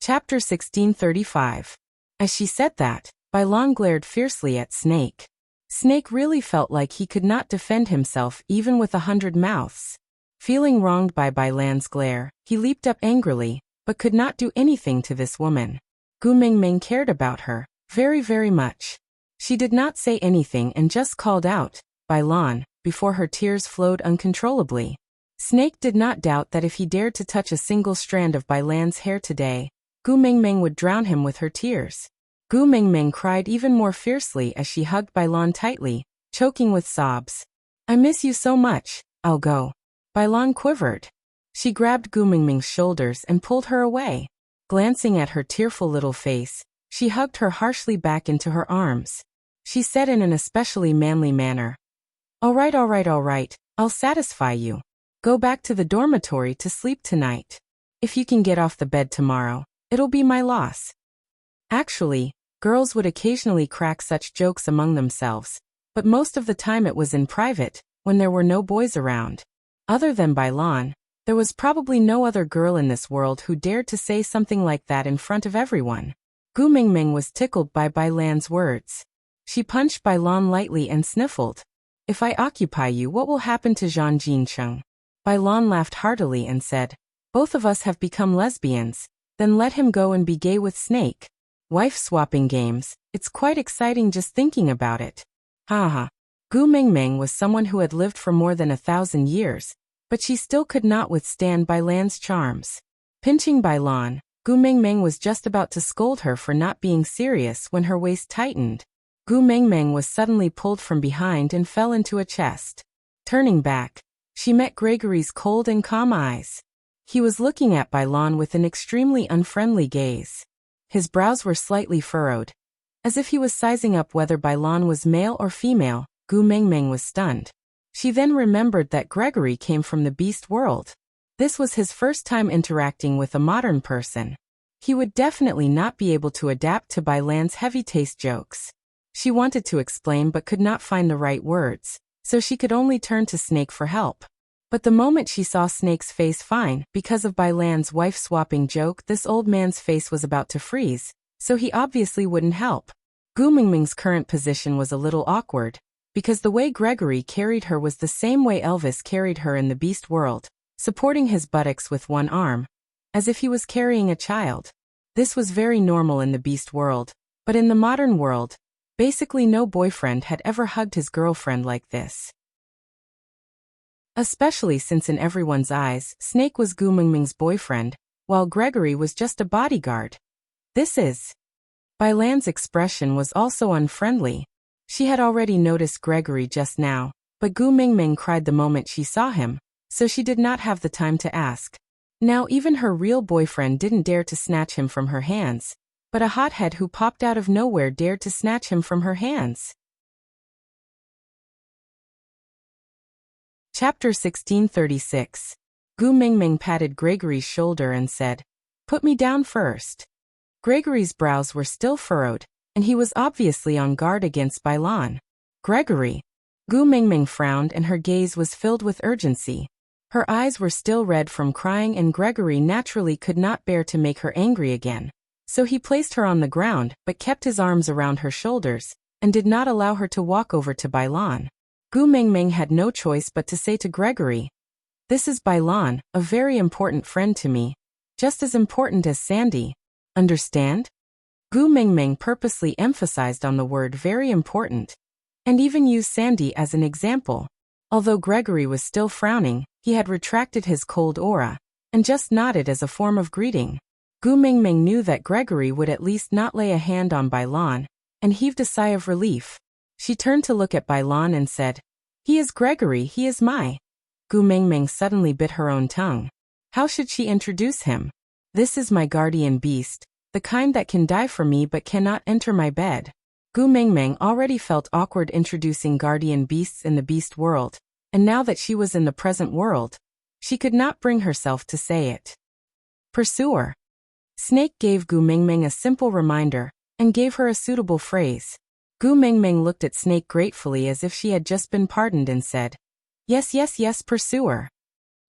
Chapter 1635. As she said that, Bailan glared fiercely at Snake. Snake really felt like he could not defend himself even with 100 mouths. Feeling wronged by Bailan's glare, he leaped up angrily, but could not do anything to this woman. Gu Mingming cared about her, very very much. She did not say anything and just called out, Bailan, before her tears flowed uncontrollably. Snake did not doubt that if he dared to touch a single strand of Bailan's hair today, Gu Mingming would drown him with her tears. Gu Mingming cried even more fiercely as she hugged Bailan tightly, choking with sobs. I miss you so much, I'll go. Bailan quivered. She grabbed Gu Mingming's shoulders and pulled her away. Glancing at her tearful little face, she hugged her harshly back into her arms. She said in an especially manly manner, All right, I'll satisfy you. Go back to the dormitory to sleep tonight. If you can get off the bed tomorrow, it'll be my loss. Actually, girls would occasionally crack such jokes among themselves, but most of the time it was in private, when there were no boys around. Other than Bailan, there was probably no other girl in this world who dared to say something like that in front of everyone. Gu Mingming was tickled by Bailan's words. She punched Bailan lightly and sniffled. If I occupy you, what will happen to Zhang Jincheng? Bailan laughed heartily and said, Both of us have become lesbians, then let him go and be gay with Snake. Wife-swapping games, it's quite exciting just thinking about it. Haha. Gu Mingming was someone who had lived for more than 1,000 years, but she still could not withstand Bailan's charms. Pinching Bailan, Gu Mingming was just about to scold her for not being serious when her waist tightened. Gu Mingming was suddenly pulled from behind and fell into a chest. Turning back, she met Gregory's cold and calm eyes. He was looking at Bailan with an extremely unfriendly gaze. His brows were slightly furrowed. As if he was sizing up whether Bailan was male or female, Gu Mingming was stunned. She then remembered that Gregory came from the beast world. This was his first time interacting with a modern person. He would definitely not be able to adapt to Bailan's heavy-taste jokes. She wanted to explain but could not find the right words, so she could only turn to Snake for help. But the moment she saw Snake's face fine, because of Bailan's wife-swapping joke, this old man's face was about to freeze, so he obviously wouldn't help. Gu Mingming's current position was a little awkward, because the way Gregory carried her was the same way Elvis carried her in the beast world, supporting his buttocks with one arm, as if he was carrying a child. This was very normal in the beast world, but in the modern world, basically no boyfriend had ever hugged his girlfriend like this. Especially since in everyone's eyes, Snake was Gu Mingming's boyfriend, while Gregory was just a bodyguard. Bailan's expression was also unfriendly. She had already noticed Gregory just now, but Gu Mingming cried the moment she saw him, so she did not have the time to ask. Now even her real boyfriend didn't dare to snatch him from her hands, but a hothead who popped out of nowhere dared to snatch him from her hands. Chapter 1636. Gu Mingming patted Gregory's shoulder and said, Put me down first. Gregory's brows were still furrowed, and he was obviously on guard against Bailan. Gregory. Gu Mingming frowned and her gaze was filled with urgency. Her eyes were still red from crying and Gregory naturally could not bear to make her angry again. So he placed her on the ground but kept his arms around her shoulders, and did not allow her to walk over to Bailan. Gu Mingming had no choice but to say to Gregory, This is Bailan, a very important friend to me. Just as important as Sandy. Understand? Gu Mingming purposely emphasized on the word very important, and even used Sandy as an example. Although Gregory was still frowning, he had retracted his cold aura, and just nodded as a form of greeting. Gu Mingming knew that Gregory would at least not lay a hand on Bailan, and heaved a sigh of relief. She turned to look at Bailan and said, He is Gregory, he is my. Gu Mingming suddenly bit her own tongue. How should she introduce him? This is my guardian beast, the kind that can die for me but cannot enter my bed. Gu Mingming already felt awkward introducing guardian beasts in the beast world, and now that she was in the present world, she could not bring herself to say it. Pursuer. Snake gave Gu Mingming a simple reminder, and gave her a suitable phrase. Gu Mingming looked at Snake gratefully as if she had just been pardoned and said, Yes, pursuer.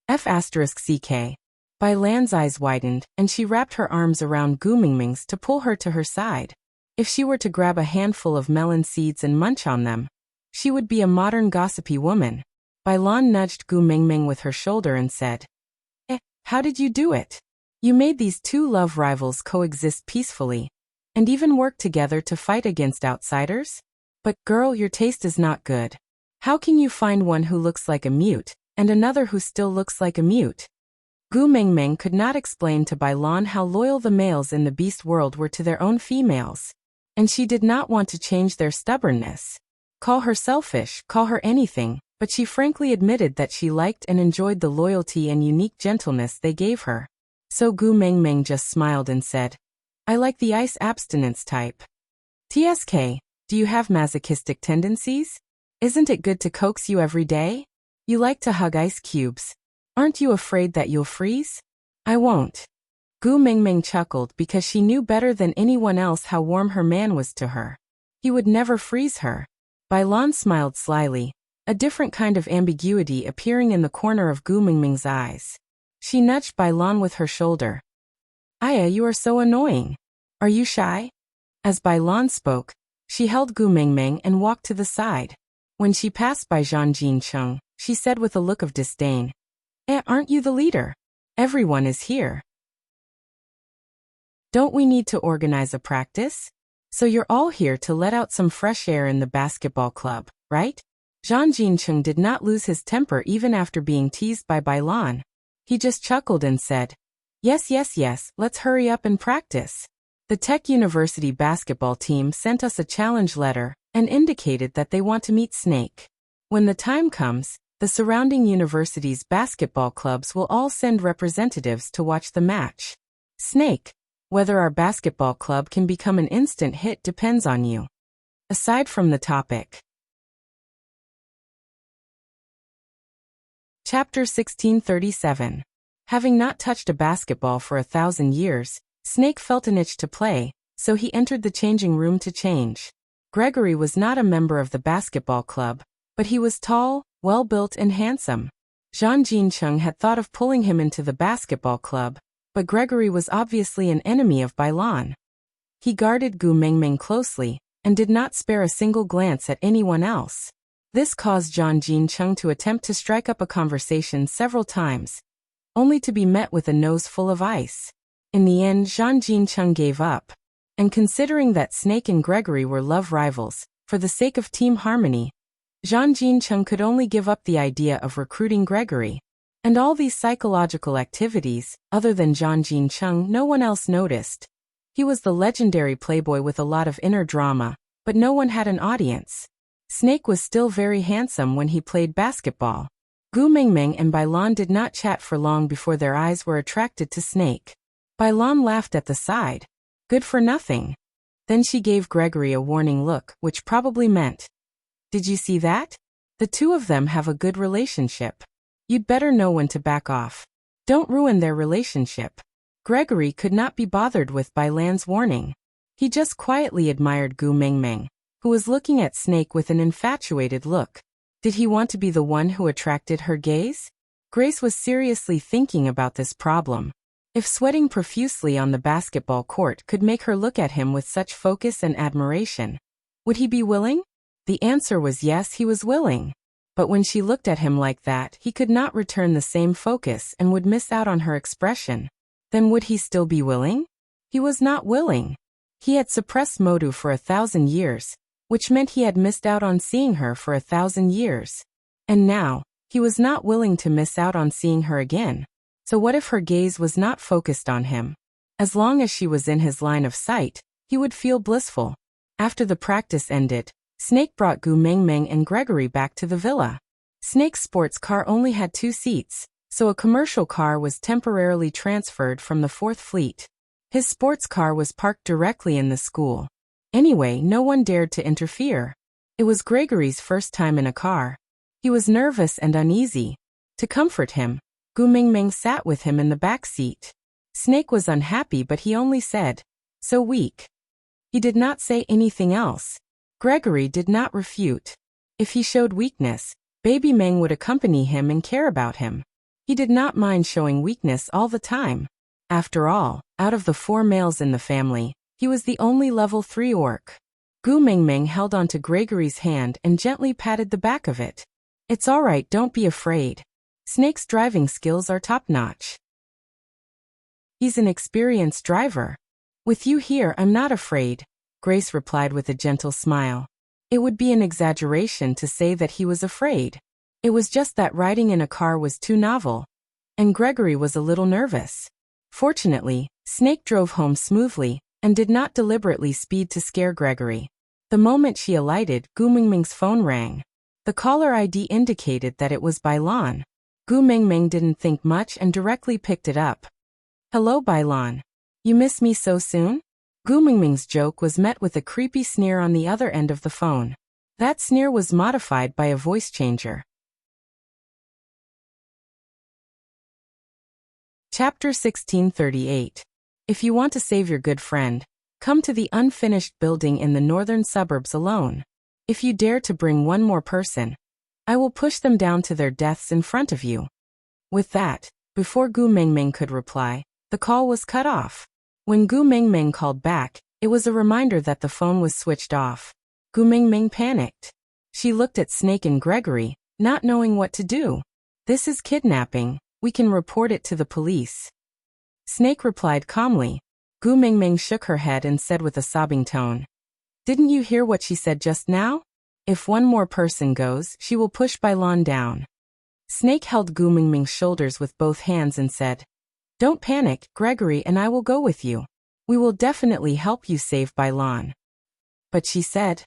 F***ck. Bai Lan's eyes widened, and she wrapped her arms around Gu Mingming's to pull her to her side. If she were to grab a handful of melon seeds and munch on them, she would be a modern gossipy woman. Bai Lan nudged Gu Mingming with her shoulder and said, how did you do it? You made these two love rivals coexist peacefully, and even work together to fight against outsiders? But, girl, your taste is not good. How can you find one who looks like a mute, and another who still looks like a mute? Gu Mingming could not explain to Bai Lan how loyal the males in the beast world were to their own females, and she did not want to change their stubbornness. Call her selfish, call her anything, but she frankly admitted that she liked and enjoyed the loyalty and unique gentleness they gave her. So Gu Mingming just smiled and said, I like the ice abstinence type. TSK, do you have masochistic tendencies? Isn't it good to coax you every day? You like to hug ice cubes. Aren't you afraid that you'll freeze? I won't. Gu Mingming chuckled because she knew better than anyone else how warm her man was to her. He would never freeze her. Bai Lan smiled slyly, a different kind of ambiguity appearing in the corner of Gu Mingming's eyes. She nudged Bai Lan with her shoulder. Aya, you are so annoying. Are you shy? As Bai Lan spoke, she held Gu Mingming and walked to the side. When she passed by Zhang Jincheng, she said with a look of disdain, aren't you the leader? Everyone is here. Don't we need to organize a practice? So you're all here to let out some fresh air in the basketball club, right? Zhang Jincheng did not lose his temper even after being teased by Bai Lan. He just chuckled and said, yes, let's hurry up and practice. The Tech University basketball team sent us a challenge letter and indicated that they want to meet Snake. When the time comes, the surrounding universities' basketball clubs will all send representatives to watch the match. Snake, whether our basketball club can become an instant hit depends on you. Aside from the topic. Chapter 1637. Having not touched a basketball for 1,000 years, Snake felt an itch to play, so he entered the changing room to change. Gregory was not a member of the basketball club, but he was tall, well-built and handsome. Zhang Jincheng had thought of pulling him into the basketball club, but Gregory was obviously an enemy of Bai Lan. He guarded Gu Mingming closely, and did not spare a single glance at anyone else. This caused Zhang Jincheng to attempt to strike up a conversation several times, only to be met with a nose full of ice. In the end, Zhang Jincheng gave up, and considering that Snake and Gregory were love rivals, for the sake of team harmony, Zhang Jincheng could only give up the idea of recruiting Gregory. And all these psychological activities, other than Zhang Jincheng, no one else noticed. He was the legendary playboy with a lot of inner drama, but no one had an audience. Snake was still very handsome when he played basketball. Gu Mingming and Bai Lan did not chat for long before their eyes were attracted to Snake. Bai Lan laughed at the side. Good for nothing. Then she gave Gregory a warning look, which probably meant, did you see that? The two of them have a good relationship. You'd better know when to back off. Don't ruin their relationship. Gregory could not be bothered with Bai Lan's warning. He just quietly admired Gu Mingming, who was looking at Snake with an infatuated look. Did he want to be the one who attracted her gaze? Grace was seriously thinking about this problem. If sweating profusely on the basketball court could make her look at him with such focus and admiration, would he be willing? The answer was yes, he was willing. But when she looked at him like that, he could not return the same focus and would miss out on her expression. Then would he still be willing? He was not willing. He had suppressed Modu for 1,000 years, which meant he had missed out on seeing her for 1,000 years. And now, he was not willing to miss out on seeing her again. So what if her gaze was not focused on him? As long as she was in his line of sight, he would feel blissful. After the practice ended, Snake brought Gu Mingming and Gregory back to the villa. Snake's sports car only had 2 seats, so a commercial car was temporarily transferred from the 4th Fleet. His sports car was parked directly in the school. Anyway, no one dared to interfere. It was Gregory's first time in a car. He was nervous and uneasy. To comfort him, Gu Mingming sat with him in the back seat. Snake was unhappy, but he only said, "So weak." He did not say anything else. Gregory did not refute. If he showed weakness, Baby Meng would accompany him and care about him. He did not mind showing weakness all the time. After all, out of the 4 males in the family, he was the only level 3 orc. Gu Mingming held onto Gregory's hand and gently patted the back of it. It's all right, don't be afraid. Snake's driving skills are top-notch. He's an experienced driver. With you here, I'm not afraid, Grace replied with a gentle smile. It would be an exaggeration to say that he was afraid. It was just that riding in a car was too novel, and Gregory was a little nervous. Fortunately, Snake drove home smoothly and did not deliberately speed to scare Gregory. The moment she alighted, Gu Mingming's phone rang. The caller ID indicated that it was Bailan. Gu Mingming didn't think much and directly picked it up. Hello Bailan. You miss me so soon? Gu Mingming's joke was met with a creepy sneer on the other end of the phone. That sneer was modified by a voice changer. Chapter 1638. If you want to save your good friend, come to the unfinished building in the northern suburbs alone. If you dare to bring one more person, I will push them down to their deaths in front of you. With that, before Gu Mingming could reply, the call was cut off. When Gu Mingming called back, it was a reminder that the phone was switched off. Gu Mingming panicked. She looked at Snake and Gregory, not knowing what to do. This is kidnapping. We can report it to the police. Snake replied calmly. Gu Mingming shook her head and said with a sobbing tone. Didn't you hear what she said just now? If one more person goes, she will push Bailan down. Snake held Gu Mingming's shoulders with both hands and said, Don't panic, Gregory and I will go with you. We will definitely help you save Bailan. But she said,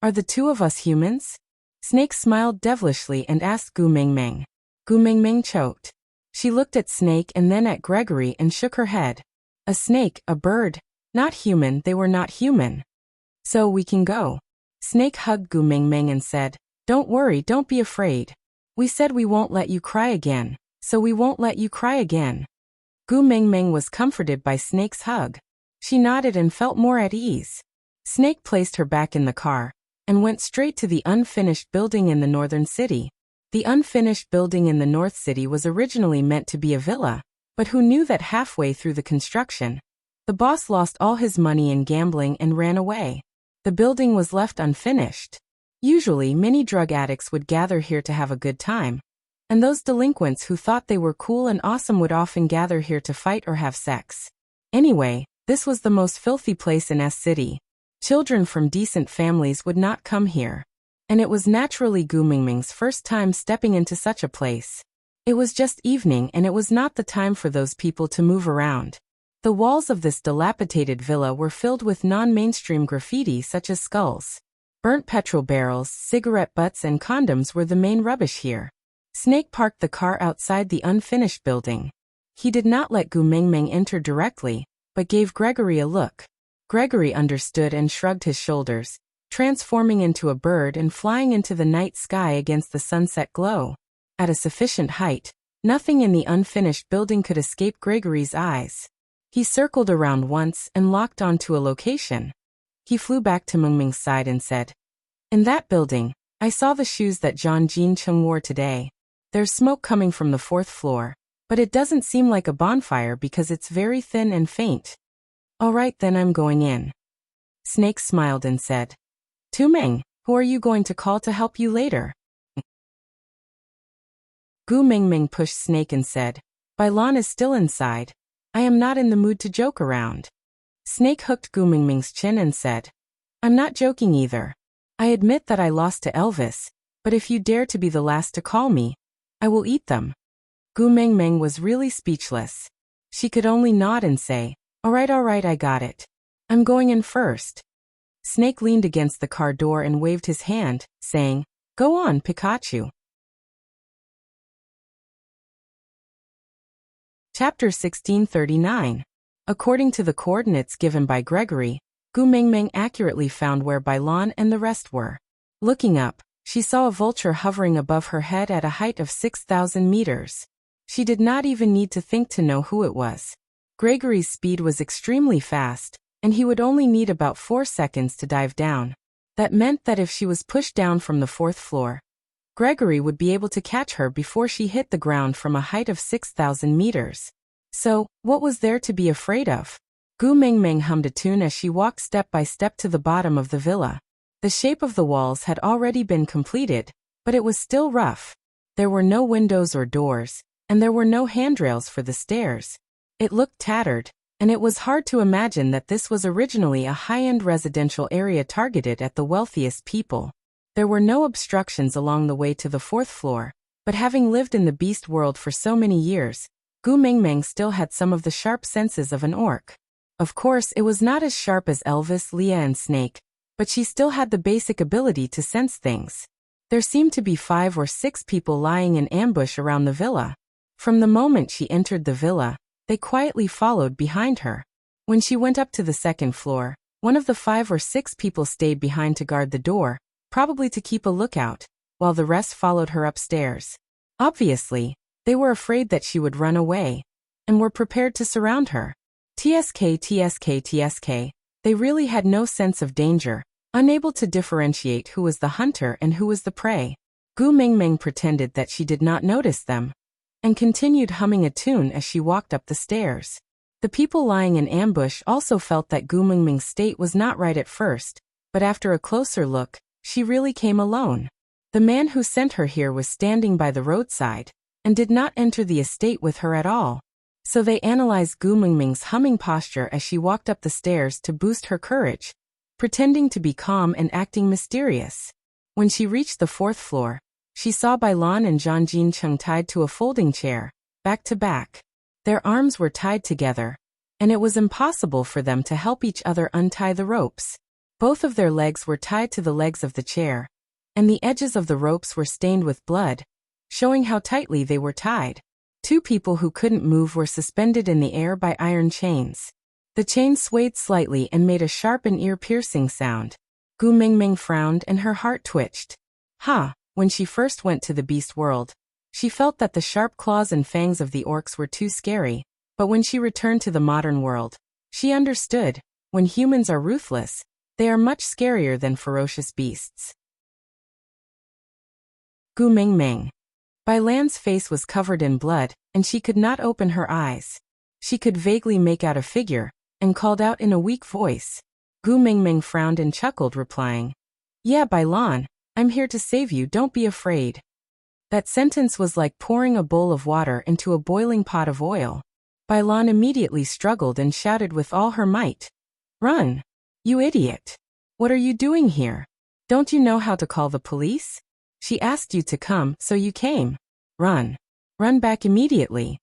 Are the 2 of us humans? Snake smiled devilishly and asked Gu Mingming. Gu Mingming choked. She looked at Snake and then at Gregory and shook her head. A snake, a bird. Not human, they were not human. So we can go. Snake hugged Gu Mingming and said, Don't worry, don't be afraid. We said we won't let you cry again, so we won't let you cry again. Gu Mingming was comforted by Snake's hug. She nodded and felt more at ease. Snake placed her back in the car and went straight to the unfinished building in the northern city. The unfinished building in the North City was originally meant to be a villa, but who knew that halfway through the construction, the boss lost all his money in gambling and ran away. The building was left unfinished. Usually, many drug addicts would gather here to have a good time, and those delinquents who thought they were cool and awesome would often gather here to fight or have sex. Anyway, this was the most filthy place in S City. Children from decent families would not come here. And it was naturally Gu Mingming's first time stepping into such a place. It was just evening and it was not the time for those people to move around. The walls of this dilapidated villa were filled with non-mainstream graffiti such as skulls. Burnt petrol barrels, cigarette butts and condoms were the main rubbish here. Snake parked the car outside the unfinished building. He did not let Gu Mingming enter directly, but gave Gregory a look. Gregory understood and shrugged his shoulders, transforming into a bird and flying into the night sky against the sunset glow. At a sufficient height, nothing in the unfinished building could escape Gregory's eyes. He circled around once and locked onto a location. He flew back to Mingming's side and said, In that building, I saw the shoes that John Jean Chung wore today. There's smoke coming from the 4th floor, but it doesn't seem like a bonfire because it's very thin and faint. All right, then I'm going in. Snake smiled and said, Tu Ming, who are you going to call to help you later? Gu Mingming pushed Snake and said, Bailan is still inside. I am not in the mood to joke around. Snake hooked Gu Mingming's chin and said, I'm not joking either. I admit that I lost to Elvis, but if you dare to be the last to call me, I will eat them. Gu Mingming was really speechless. She could only nod and say, all right, I got it. I'm going in first. Snake leaned against the car door and waved his hand, saying, Go on, Pikachu. Chapter 1639. According to the coordinates given by Gregory, Gu Mingming accurately found where Bailan and the rest were. Looking up, she saw a vulture hovering above her head at a height of 6,000 meters. She did not even need to think to know who it was. Gregory's speed was extremely fast, and he would only need about 4 seconds to dive down. That meant that if she was pushed down from the 4th floor, Gregory would be able to catch her before she hit the ground from a height of 6,000 meters. So, what was there to be afraid of? Gu Mingming hummed a tune as she walked step by step to the bottom of the villa. The shape of the walls had already been completed, but it was still rough. There were no windows or doors, and there were no handrails for the stairs. It looked tattered, and it was hard to imagine that this was originally a high-end residential area targeted at the wealthiest people. There were no obstructions along the way to the 4th floor, but having lived in the beast world for so many years, Gu Mingming still had some of the sharp senses of an orc. Of course, it was not as sharp as Elvis, Leah, and Snake, but she still had the basic ability to sense things. There seemed to be 5 or 6 people lying in ambush around the villa. From the moment she entered the villa, they quietly followed behind her. When she went up to the 2nd floor, one of the 5 or 6 people stayed behind to guard the door, probably to keep a lookout, while the rest followed her upstairs. Obviously, they were afraid that she would run away, and were prepared to surround her. TSK. They really had no sense of danger, unable to differentiate who was the hunter and who was the prey. Gu Mingming pretended that she did not notice them, and continued humming a tune as she walked up the stairs. The people lying in ambush also felt that Gu Mingming's state was not right at first, but after a closer look, she really came alone. The man who sent her here was standing by the roadside, and did not enter the estate with her at all. So they analyzed Gu Mingming's humming posture as she walked up the stairs to boost her courage, pretending to be calm and acting mysterious. When she reached the 4th floor, she saw Bailan and Zhang Jincheng tied to a folding chair, back to back. Their arms were tied together, and it was impossible for them to help each other untie the ropes. Both of their legs were tied to the legs of the chair, and the edges of the ropes were stained with blood, showing how tightly they were tied. 2 people who couldn't move were suspended in the air by iron chains. The chain swayed slightly and made a sharp and ear-piercing sound. Gu Mingming frowned and her heart twitched. When she first went to the beast world, she felt that the sharp claws and fangs of the orcs were too scary, but when she returned to the modern world, she understood, when humans are ruthless, they are much scarier than ferocious beasts. Gu Mingming. Bailan's face was covered in blood, and she could not open her eyes. She could vaguely make out a figure, and called out in a weak voice. Gu Mingming frowned and chuckled, replying, "Yeah, Bailan, I'm here to save you, don't be afraid." That sentence was like pouring a bowl of water into a boiling pot of oil. Bailan immediately struggled and shouted with all her might, "Run! You idiot! What are you doing here? Don't you know how to call the police? She asked you to come, so you came. Run! Run back immediately."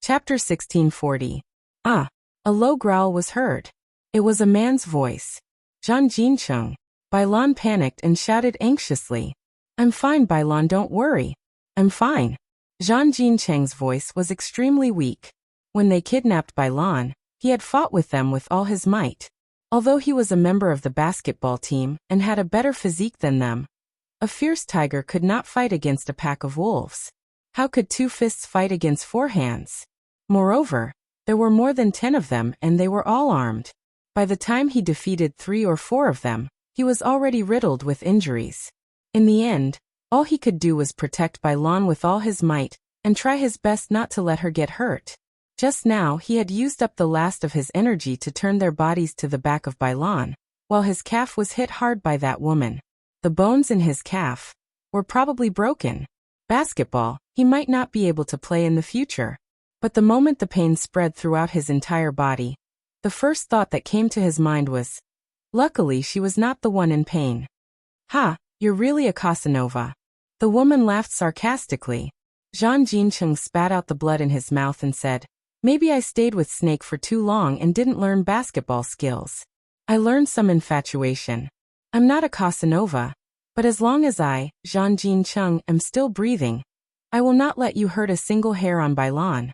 Chapter 1640. A low growl was heard. It was a man's voice. Zhang Jincheng. Bailan panicked and shouted anxiously, "I'm fine, Bailan, don't worry. I'm fine." Zhang Jincheng's voice was extremely weak. When they kidnapped Bailan, he had fought with them with all his might. Although he was a member of the basketball team and had a better physique than them, a fierce tiger could not fight against a pack of wolves. How could 2 fists fight against 4 hands? Moreover, there were more than 10 of them and they were all armed. By the time he defeated 3 or 4 of them, he was already riddled with injuries. In the end, all he could do was protect Bailan with all his might, and try his best not to let her get hurt. Just now he had used up the last of his energy to turn their bodies to the back of Bailan, while his calf was hit hard by that woman. The bones in his calf were probably broken. Basketball, he might not be able to play in the future. But the moment the pain spread throughout his entire body, the first thought that came to his mind was, luckily she was not the one in pain. You're really a Casanova. The woman laughed sarcastically. Zhang Jincheng spat out the blood in his mouth and said, "Maybe I stayed with Snake for too long and didn't learn basketball skills. I learned some infatuation. I'm not a Casanova, but as long as I, Zhang Jincheng, am still breathing, I will not let you hurt a single hair on Bailan."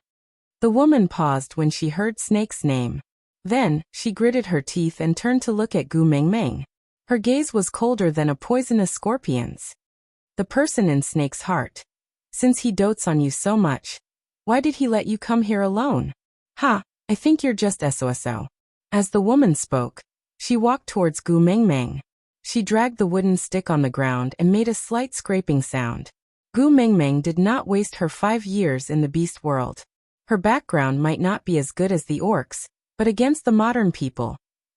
The woman paused when she heard Snake's name. Then, she gritted her teeth and turned to look at Gu Mingming. Her gaze was colder than a poisonous scorpion's. "The person in Snake's heart. Since he dotes on you so much, why did he let you come here alone? I think you're just SOSO." As the woman spoke, She walked towards Gu Mengmeng. She dragged the wooden stick on the ground and made a slight scraping sound. Gu Mengmeng did not waste her 5 years in the beast world. Her background might not be as good as the orcs, but against the modern people,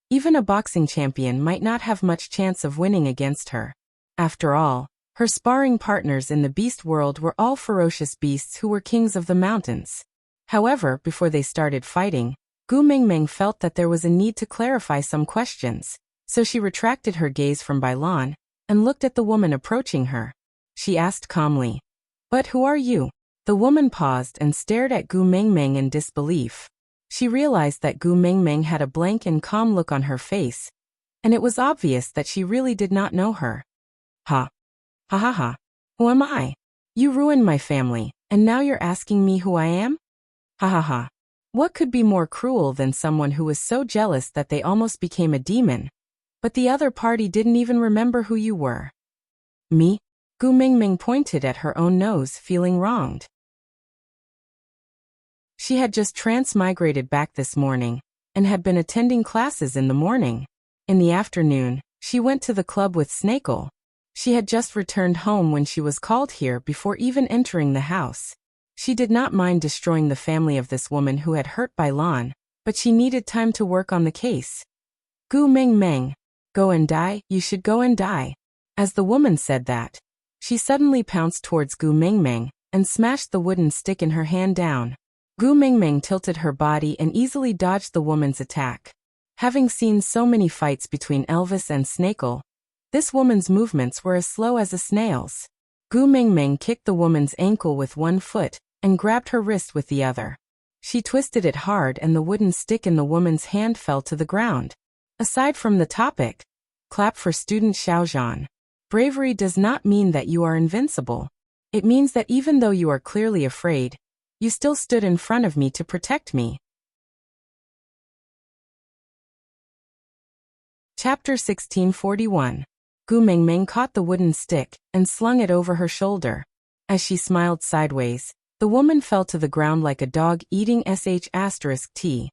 even a boxing champion might not have much chance of winning against her. After all, her sparring partners in the beast world were all ferocious beasts who were kings of the mountains. However, before they started fighting, Gu Mengmeng felt that there was a need to clarify some questions, so she retracted her gaze from Bailan and looked at the woman approaching her. She asked calmly, "But who are you?" The woman paused and stared at Gu Mengmeng in disbelief. She realized that Gu Mengmeng had a blank and calm look on her face, and it was obvious that she really did not know her. Ha. Ha ha ha. Who am I? You ruined my family, and now you're asking me who I am? Ha ha ha. What could be more cruel than someone who was so jealous that they almost became a demon, but the other party didn't even remember who you were? Me? Gu Mengmeng pointed at her own nose, feeling wronged. She had just transmigrated back this morning, and had been attending classes in the morning. In the afternoon, she went to the club with Snakel. She had just returned home when she was called here before even entering the house. She did not mind destroying the family of this woman who had hurt Bailan, but she needed time to work on the case. Gu Mengmeng, go and die, you should go and die. As the woman said that, she suddenly pounced towards Gu Mengmeng and smashed the wooden stick in her hand down. Gu Mengmeng tilted her body and easily dodged the woman's attack. Having seen so many fights between Elvis and Snakel, this woman's movements were as slow as a snail's. Gu Mengmeng kicked the woman's ankle with one foot and grabbed her wrist with the other. She twisted it hard and the wooden stick in the woman's hand fell to the ground. Aside from the topic, clap for student Xiaozhan. Bravery does not mean that you are invincible. It means that even though you are clearly afraid, you still stood in front of me to protect me. Chapter 1641. Gu Mengmeng caught the wooden stick and slung it over her shoulder. As she smiled sideways, the woman fell to the ground like a dog eating **T.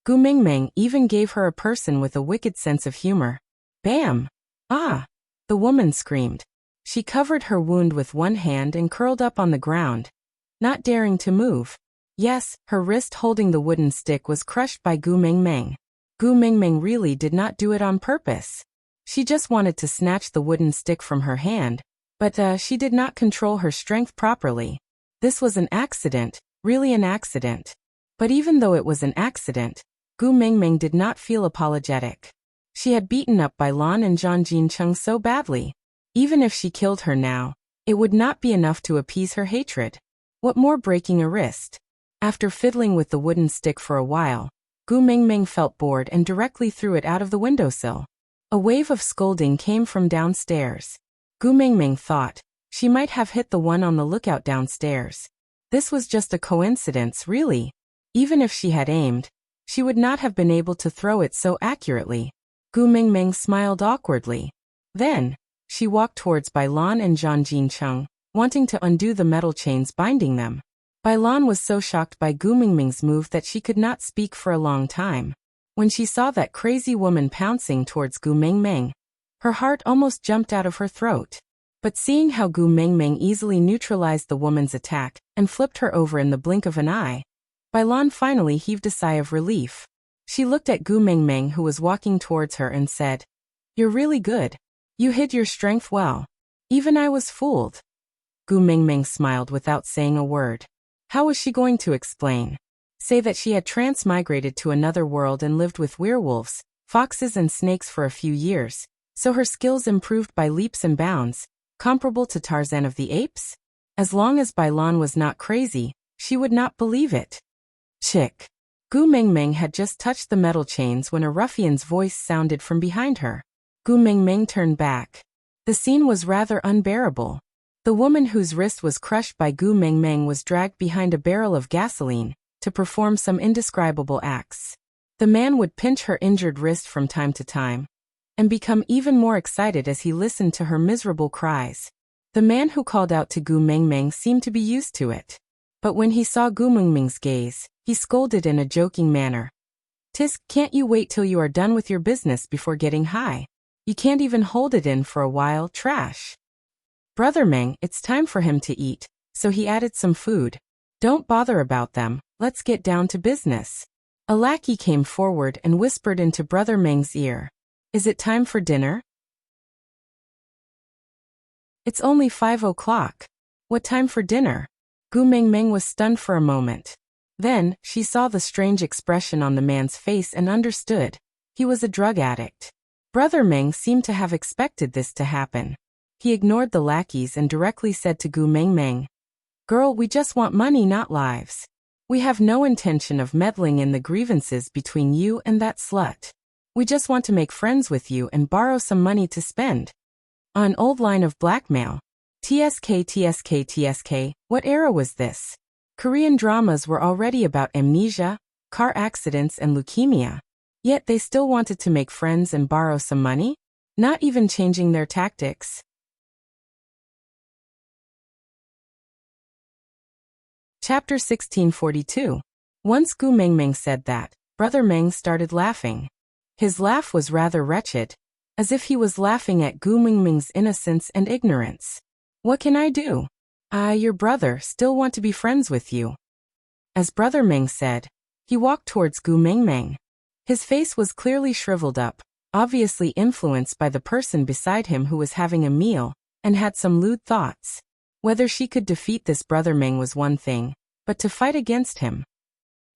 Gu Mengmeng even gave her a person with a wicked sense of humor. Bam! Ah! The woman screamed. She covered her wound with one hand and curled up on the ground, not daring to move. Yes, her wrist holding the wooden stick was crushed by Gu Mengmeng. Gu Mengmeng really did not do it on purpose. She just wanted to snatch the wooden stick from her hand, but she did not control her strength properly. This was an accident, really an accident. But even though it was an accident, Gu Mengmeng did not feel apologetic. She had beaten up Bailan and Zhang Jincheng so badly. Even if she killed her now, it would not be enough to appease her hatred. What more breaking a wrist? After fiddling with the wooden stick for a while, Gu Mengmeng felt bored and directly threw it out of the windowsill. A wave of scolding came from downstairs. Gu Mengmeng thought she might have hit the one on the lookout downstairs. This was just a coincidence, really. Even if she had aimed, she would not have been able to throw it so accurately. Gu Mengmeng smiled awkwardly. Then, she walked towards Bailan and Zhang Jincheng, wanting to undo the metal chains binding them. Bailan was so shocked by Gu Mengmeng's move that she could not speak for a long time. When she saw that crazy woman pouncing towards Gu Mengmeng, her heart almost jumped out of her throat. But seeing how Gu Mengmeng easily neutralized the woman's attack and flipped her over in the blink of an eye, Bailan finally heaved a sigh of relief. She looked at Gu Mengmeng who was walking towards her and said, "You're really good. You hid your strength well. Even I was fooled." Gu Mengmeng smiled without saying a word. How was she going to explain? Say that she had transmigrated to another world and lived with werewolves, foxes and snakes for a few years, so her skills improved by leaps and bounds, comparable to Tarzan of the Apes? As long as Bailan was not crazy, she would not believe it. Chick! Gu Mengmeng had just touched the metal chains when a ruffian's voice sounded from behind her. Gu Mengmeng turned back. The scene was rather unbearable. The woman whose wrist was crushed by Gu Mengmeng was dragged behind a barrel of gasoline to perform some indescribable acts. The man would pinch her injured wrist from time to time and become even more excited as he listened to her miserable cries. The man who called out to Gu Mengmeng seemed to be used to it. But when he saw Gu Mengmeng's gaze, he scolded in a joking manner. Tisk, can't you wait till you are done with your business before getting high? You can't even hold it in for a while, trash. Brother Meng, it's time for him to eat, so he added some food. Don't bother about them, let's get down to business. A lackey came forward and whispered into Brother Meng's ear. Is it time for dinner? It's only 5 o'clock. What time for dinner? Gu Mengmeng was stunned for a moment. Then, she saw the strange expression on the man's face and understood. He was a drug addict. Brother Meng seemed to have expected this to happen. He ignored the lackeys and directly said to Gu Mengmeng, Girl, we just want money, not lives. We have no intention of meddling in the grievances between you and that slut. We just want to make friends with you and borrow some money to spend. An old line of blackmail. TSK, what era was this? Korean dramas were already about amnesia, car accidents and leukemia. Yet they still wanted to make friends and borrow some money? Not even changing their tactics. Chapter 1642. Once Gu Mengmeng said that, Brother Meng started laughing. His laugh was rather wretched, as if he was laughing at Gu Mengmeng's innocence and ignorance. What can I do? I, your brother, still want to be friends with you. As Brother Meng said, he walked towards Gu Mengmeng. His face was clearly shriveled up, obviously influenced by the person beside him who was having a meal, and had some lewd thoughts. Whether she could defeat this Brother Meng was one thing, but to fight against him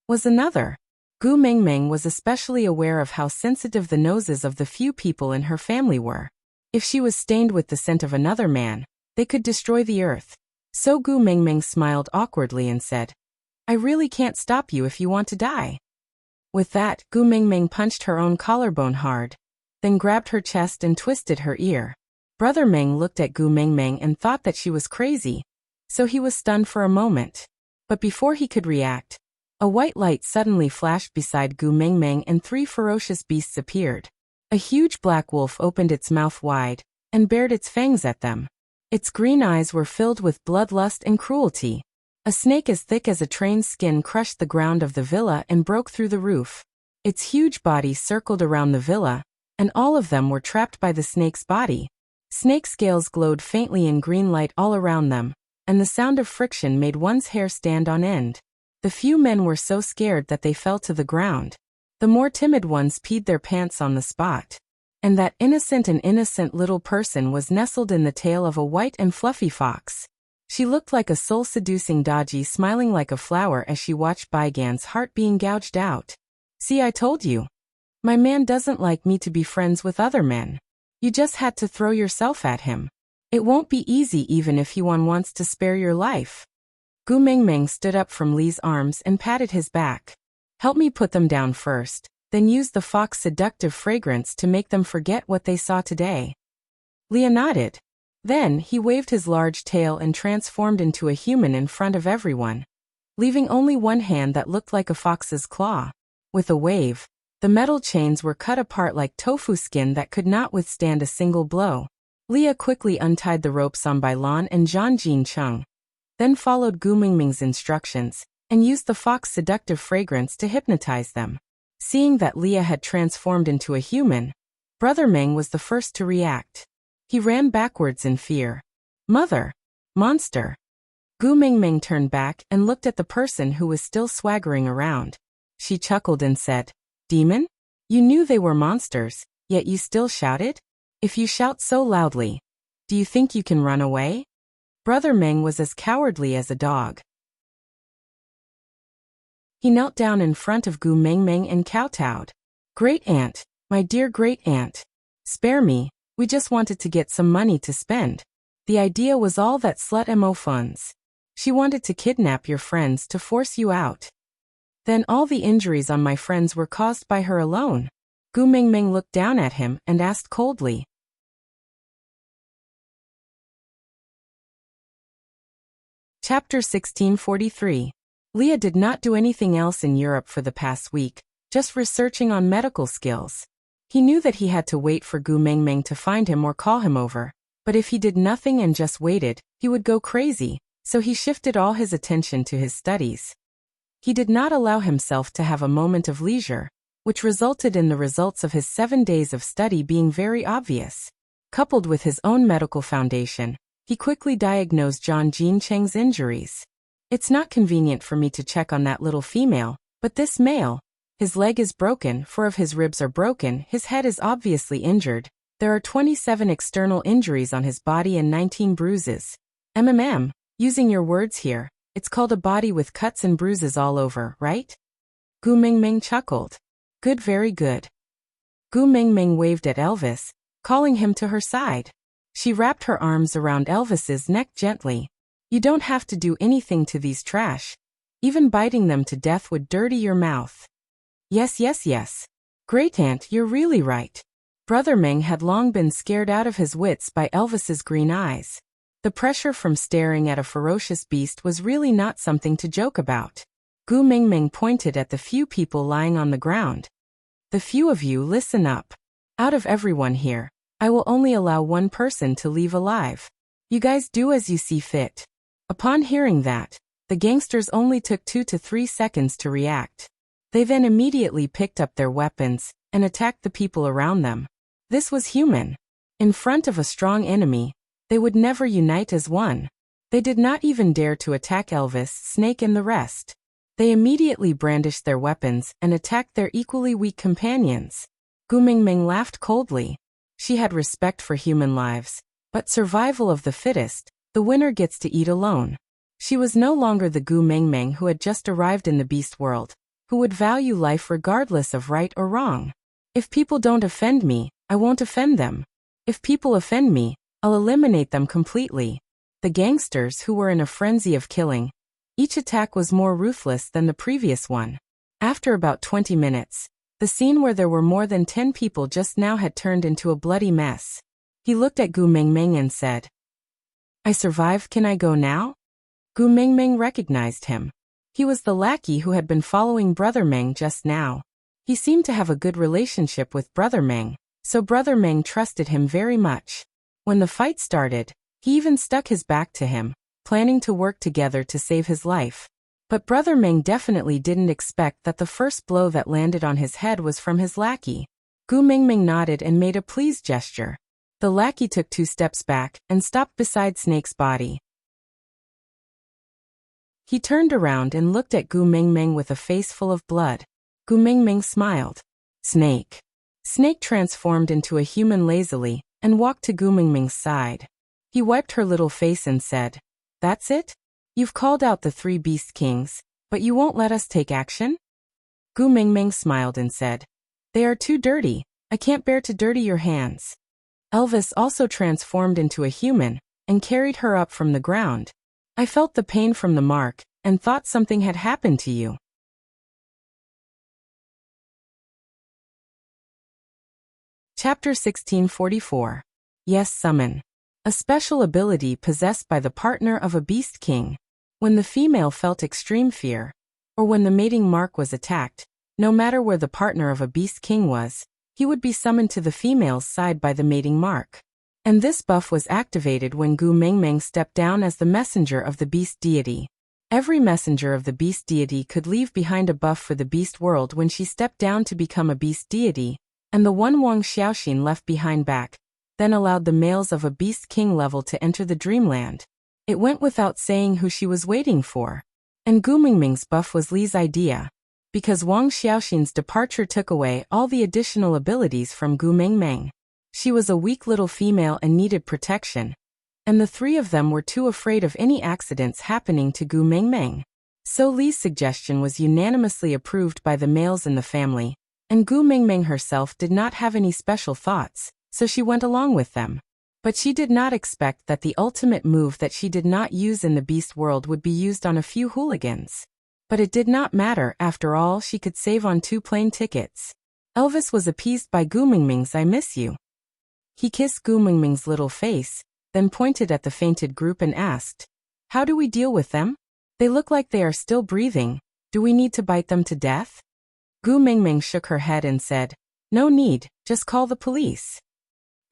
was another. Gu Mengmeng was especially aware of how sensitive the noses of the few people in her family were. If she was stained with the scent of another man, they could destroy the earth. So Gu Mengmeng smiled awkwardly and said, I really can't stop you if you want to die. With that, Gu Mengmeng punched her own collarbone hard, then grabbed her chest and twisted her ear. Brother Meng looked at Gu Mengmeng and thought that she was crazy, so he was stunned for a moment. But before he could react, a white light suddenly flashed beside Gu Mengmeng and 3 ferocious beasts appeared. A huge black wolf opened its mouth wide and bared its fangs at them. Its green eyes were filled with bloodlust and cruelty. A snake as thick as a train's skin crushed the ground of the villa and broke through the roof. Its huge body circled around the villa, and all of them were trapped by the snake's body. Snake scales glowed faintly in green light all around them, and the sound of friction made one's hair stand on end. The few men were so scared that they fell to the ground. The more timid ones peed their pants on the spot. And that innocent little person was nestled in the tail of a white and fluffy fox. She looked like a soul-seducing Daji smiling like a flower as she watched Baigan's heart being gouged out. See, I told you. My man doesn't like me to be friends with other men. You just had to throw yourself at him. It won't be easy even if he wants to spare your life. Gu Mengmeng stood up from Li's arms and patted his back. Help me put them down first. Then use the fox's seductive fragrance to make them forget what they saw today. Li nodded. Then, he waved his large tail and transformed into a human in front of everyone, leaving only one hand that looked like a fox's claw. With a wave, the metal chains were cut apart like tofu skin that could not withstand a single blow. Leah quickly untied the ropes on Bai Lan and Zhang Jincheng, then followed Gu Mengmeng's instructions, and used the fox's seductive fragrance to hypnotize them. Seeing that Leah had transformed into a human, Brother Meng was the first to react. He ran backwards in fear. Mother! Monster! Gu Mengmeng turned back and looked at the person who was still swaggering around. She chuckled and said, Demon? You knew they were monsters, yet you still shouted? If you shout so loudly, do you think you can run away? Brother Meng was as cowardly as a dog. He knelt down in front of Gu Mengmeng and kowtowed. Great aunt, my dear great aunt, spare me, we just wanted to get some money to spend. The idea was all that slut mo funds. She wanted to kidnap your friends to force you out. Then all the injuries on my friends were caused by her alone. Gu Mengmeng looked down at him and asked coldly. Chapter 1643. Leah did not do anything else in Europe for the past week, just researching on medical skills. He knew that he had to wait for Gu Mengmeng to find him or call him over, but if he did nothing and just waited, he would go crazy, so he shifted all his attention to his studies. He did not allow himself to have a moment of leisure. which resulted in the results of his 7 days of study being very obvious. Coupled with his own medical foundation, he quickly diagnosed John Jean Cheng's injuries. It's not convenient for me to check on that little female, but this male, his leg is broken, 4 of his ribs are broken, his head is obviously injured. There are 27 external injuries on his body and 19 bruises. Using your words here, it's called a body with cuts and bruises all over, right? Gu Mingming chuckled. Good, very good. Gu Mingming waved at Elvis, calling him to her side. She wrapped her arms around Elvis's neck gently. You don't have to do anything to these trash. Even biting them to death would dirty your mouth. Yes. Great aunt, you're really right. Brother Meng had long been scared out of his wits by Elvis's green eyes. The pressure from staring at a ferocious beast was really not something to joke about. Gu Mingming pointed at the few people lying on the ground. The few of you, listen up. Out of everyone here, I will only allow 1 person to leave alive. You guys do as you see fit. Upon hearing that, the gangsters only took 2 to 3 seconds to react. They then immediately picked up their weapons and attacked the people around them. This was human. In front of a strong enemy, they would never unite as one. They did not even dare to attack Elvis, Snake and the rest. They immediately brandished their weapons and attacked their equally weak companions. Gu Mingming laughed coldly. She had respect for human lives, but survival of the fittest, the winner gets to eat alone. She was no longer the Gu Mingming who had just arrived in the beast world, who would value life regardless of right or wrong. If people don't offend me, I won't offend them. If people offend me, I'll eliminate them completely. The gangsters, who were in a frenzy of killing, each attack was more ruthless than the previous one. After about 20 minutes, the scene where there were more than 10 people just now had turned into a bloody mess. He looked at Gu Mingming and said, I survived, can I go now? Gu Mingming recognized him. He was the lackey who had been following Brother Meng just now. He seemed to have a good relationship with Brother Meng, so Brother Meng trusted him very much. When the fight started, he even stuck his back to him, planning to work together to save his life. But Brother Meng definitely didn't expect that the first blow that landed on his head was from his lackey. Gu Mingming nodded and made a please gesture. The lackey took 2 steps back and stopped beside Snake's body. He turned around and looked at Gu Mingming with a face full of blood. Gu Mingming smiled. Snake. Snake transformed into a human lazily and walked to Gu Mingming's side. He wiped her little face and said, That's it? You've called out the 3 beast kings, but you won't let us take action? Gu Mingming smiled and said, They are too dirty. I can't bear to dirty your hands. Elvis also transformed into a human and carried her up from the ground. I felt the pain from the mark and thought something had happened to you. Chapter 1644. Yes, Summon. A special ability possessed by the partner of a beast king. When the female felt extreme fear, or when the mating mark was attacked, no matter where the partner of a beast king was, he would be summoned to the female's side by the mating mark. And this buff was activated when Gu Mingming stepped down as the messenger of the beast deity. Every messenger of the beast deity could leave behind a buff for the beast world when she stepped down to become a beast deity, and the one Wang Xiaoxin left behind back, then allowed the males of a beast king level to enter the dreamland. It went without saying who she was waiting for. And Gu Mingming's buff was Li's idea, because Wang Xiaoxin's departure took away all the additional abilities from Gu Mingming. She was a weak little female and needed protection, and the 3 of them were too afraid of any accidents happening to Gu Mingming. So Li's suggestion was unanimously approved by the males in the family, and Gu Mingming herself did not have any special thoughts, so she went along with them. But she did not expect that the ultimate move that she did not use in the beast world would be used on a few hooligans. But it did not matter, after all she could save on 2 plane tickets. Elvis was appeased by Gu Mingming's I miss you. He kissed Gu Mingming's little face, then pointed at the fainted group and asked, How do we deal with them? They look like they are still breathing. Do we need to bite them to death? Gu Mingming shook her head and said, No need, just call the police.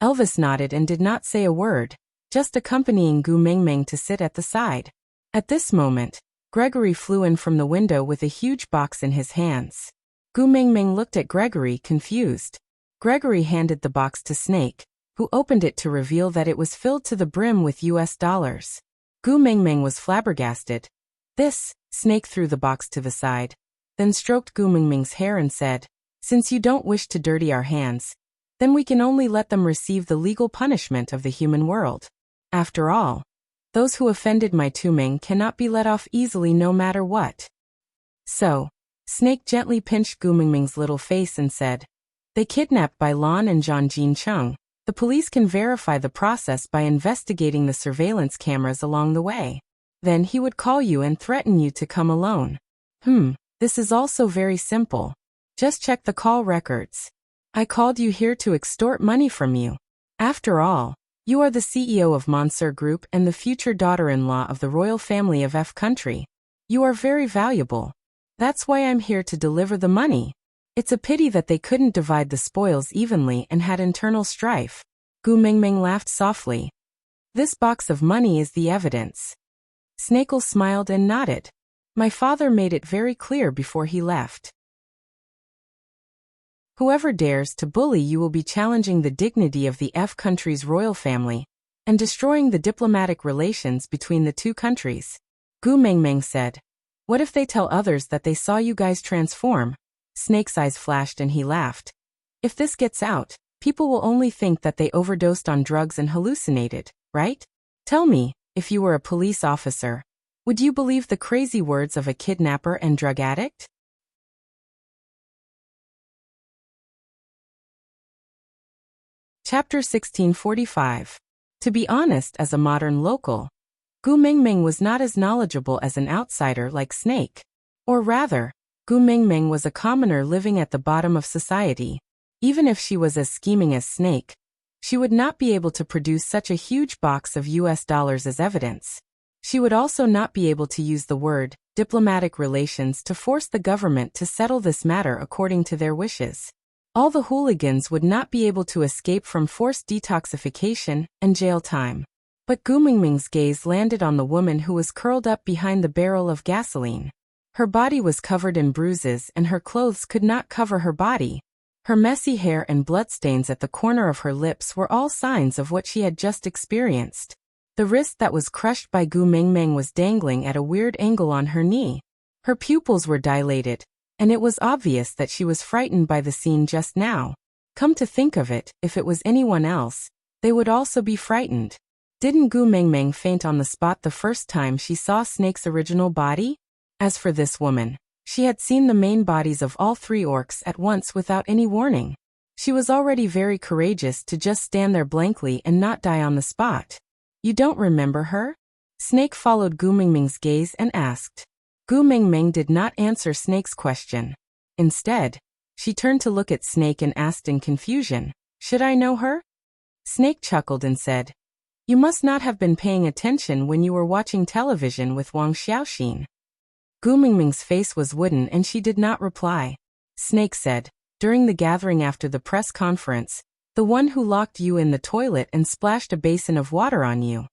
Elvis nodded and did not say a word, just accompanying Gu Mingming to sit at the side. At this moment, Gregory flew in from the window with a huge box in his hands. Gu Mingming looked at Gregory, confused. Gregory handed the box to Snake, who opened it to reveal that it was filled to the brim with US dollars. Gu Mingming was flabbergasted. This, Snake threw the box to the side, then stroked Gu Mingming's hair and said, "Since you don't wish to dirty our hands, then we can only let them receive the legal punishment of the human world. After all, those who offended my Tuming cannot be let off easily no matter what." So, Snake gently pinched Gu Mingming's little face and said, "They kidnapped Bai Lan and Zhang Jincheng. The police can verify the process by investigating the surveillance cameras along the way. Then he would call you and threaten you to come alone. This is also very simple. Just check the call records. I called you here to extort money from you. After all, you are the CEO of Monsieur Group and the future daughter-in-law of the royal family of F country. You are very valuable. That's why I'm here to deliver the money. It's a pity that they couldn't divide the spoils evenly and had internal strife." Gu Mingming laughed softly. "This box of money is the evidence." Snake smiled and nodded. "My father made it very clear before he left. Whoever dares to bully you will be challenging the dignity of the F country's royal family and destroying the diplomatic relations between the two countries." Gu Mingming said, "What if they tell others that they saw you guys transform?" Snake's eyes flashed and he laughed. "If this gets out, people will only think that they overdosed on drugs and hallucinated, right? Tell me, if you were a police officer, would you believe the crazy words of a kidnapper and drug addict?" Chapter 1645. To be honest, as a modern local, Gu Mingming was not as knowledgeable as an outsider like Snake. Or rather, Gu Mingming was a commoner living at the bottom of society. Even if she was as scheming as Snake, she would not be able to produce such a huge box of US dollars as evidence. She would also not be able to use the word diplomatic relations to force the government to settle this matter according to their wishes. All the hooligans would not be able to escape from forced detoxification and jail time. But Gu Mingming's gaze landed on the woman who was curled up behind the barrel of gasoline. Her body was covered in bruises and her clothes could not cover her body. Her messy hair and bloodstains at the corner of her lips were all signs of what she had just experienced. The wrist that was crushed by Gu Mingming was dangling at a weird angle on her knee. Her pupils were dilated, and it was obvious that she was frightened by the scene just now. Come to think of it, if it was anyone else, they would also be frightened. Didn't Gu Mingming faint on the spot the first time she saw Snake's original body? As for this woman, she had seen the main bodies of all three orcs at once without any warning. She was already very courageous to just stand there blankly and not die on the spot. "You don't remember her?" Snake followed Gu Mingming's gaze and asked. Gu Mingming did not answer Snake's question. Instead, she turned to look at Snake and asked in confusion, "Should I know her?" Snake chuckled and said, "You must not have been paying attention when you were watching television with Wang Xiaoxin." Gu Mingming's face was wooden and she did not reply. Snake said, "During the gathering after the press conference, the one who locked you in the toilet and splashed a basin of water on you."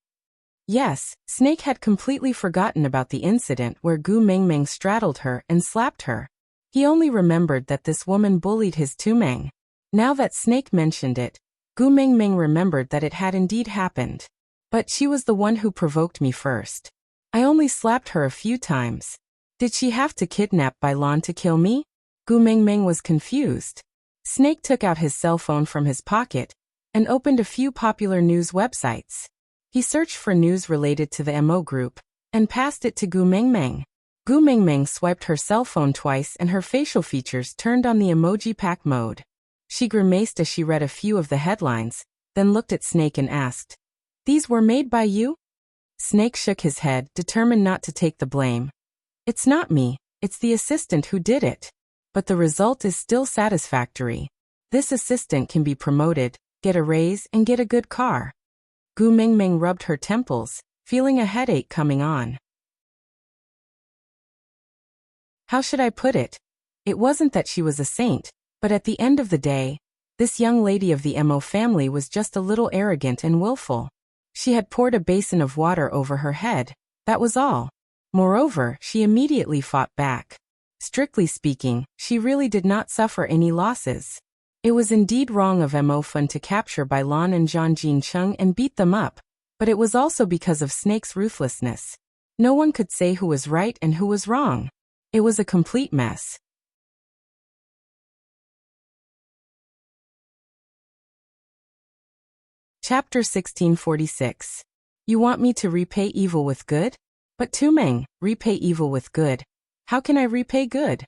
Yes, Snake had completely forgotten about the incident where Gu Mingming straddled her and slapped her. He only remembered that this woman bullied his Tumeng. Now that Snake mentioned it, Gu Mingming remembered that it had indeed happened. "But she was the one who provoked me first. I only slapped her a few times. Did she have to kidnap Bai Lan to kill me?" Gu Mingming was confused. Snake took out his cell phone from his pocket and opened a few popular news websites. He searched for news related to the MO group and passed it to Gu Mingming. Gu Mingming swiped her cell phone twice and her facial features turned on the emoji pack mode. She grimaced as she read a few of the headlines, then looked at Snake and asked, "These were made by you?" Snake shook his head, determined not to take the blame. "It's not me, it's the assistant who did it. But the result is still satisfactory. This assistant can be promoted, get a raise and get a good car." Gu Mingming rubbed her temples, feeling a headache coming on. How should I put it? It wasn't that she was a saint, but at the end of the day, this young lady of the MO family was just a little arrogant and willful. She had poured a basin of water over her head, that was all. Moreover, she immediately fought back. Strictly speaking, she really did not suffer any losses. It was indeed wrong of Mo Fun to capture Bai Lan and Zhang Jincheng and beat them up, but it was also because of Snake's ruthlessness. No one could say who was right and who was wrong. It was a complete mess. Chapter 1646. You want me to repay evil with good? But Tu Meng, repay evil with good. How can I repay good?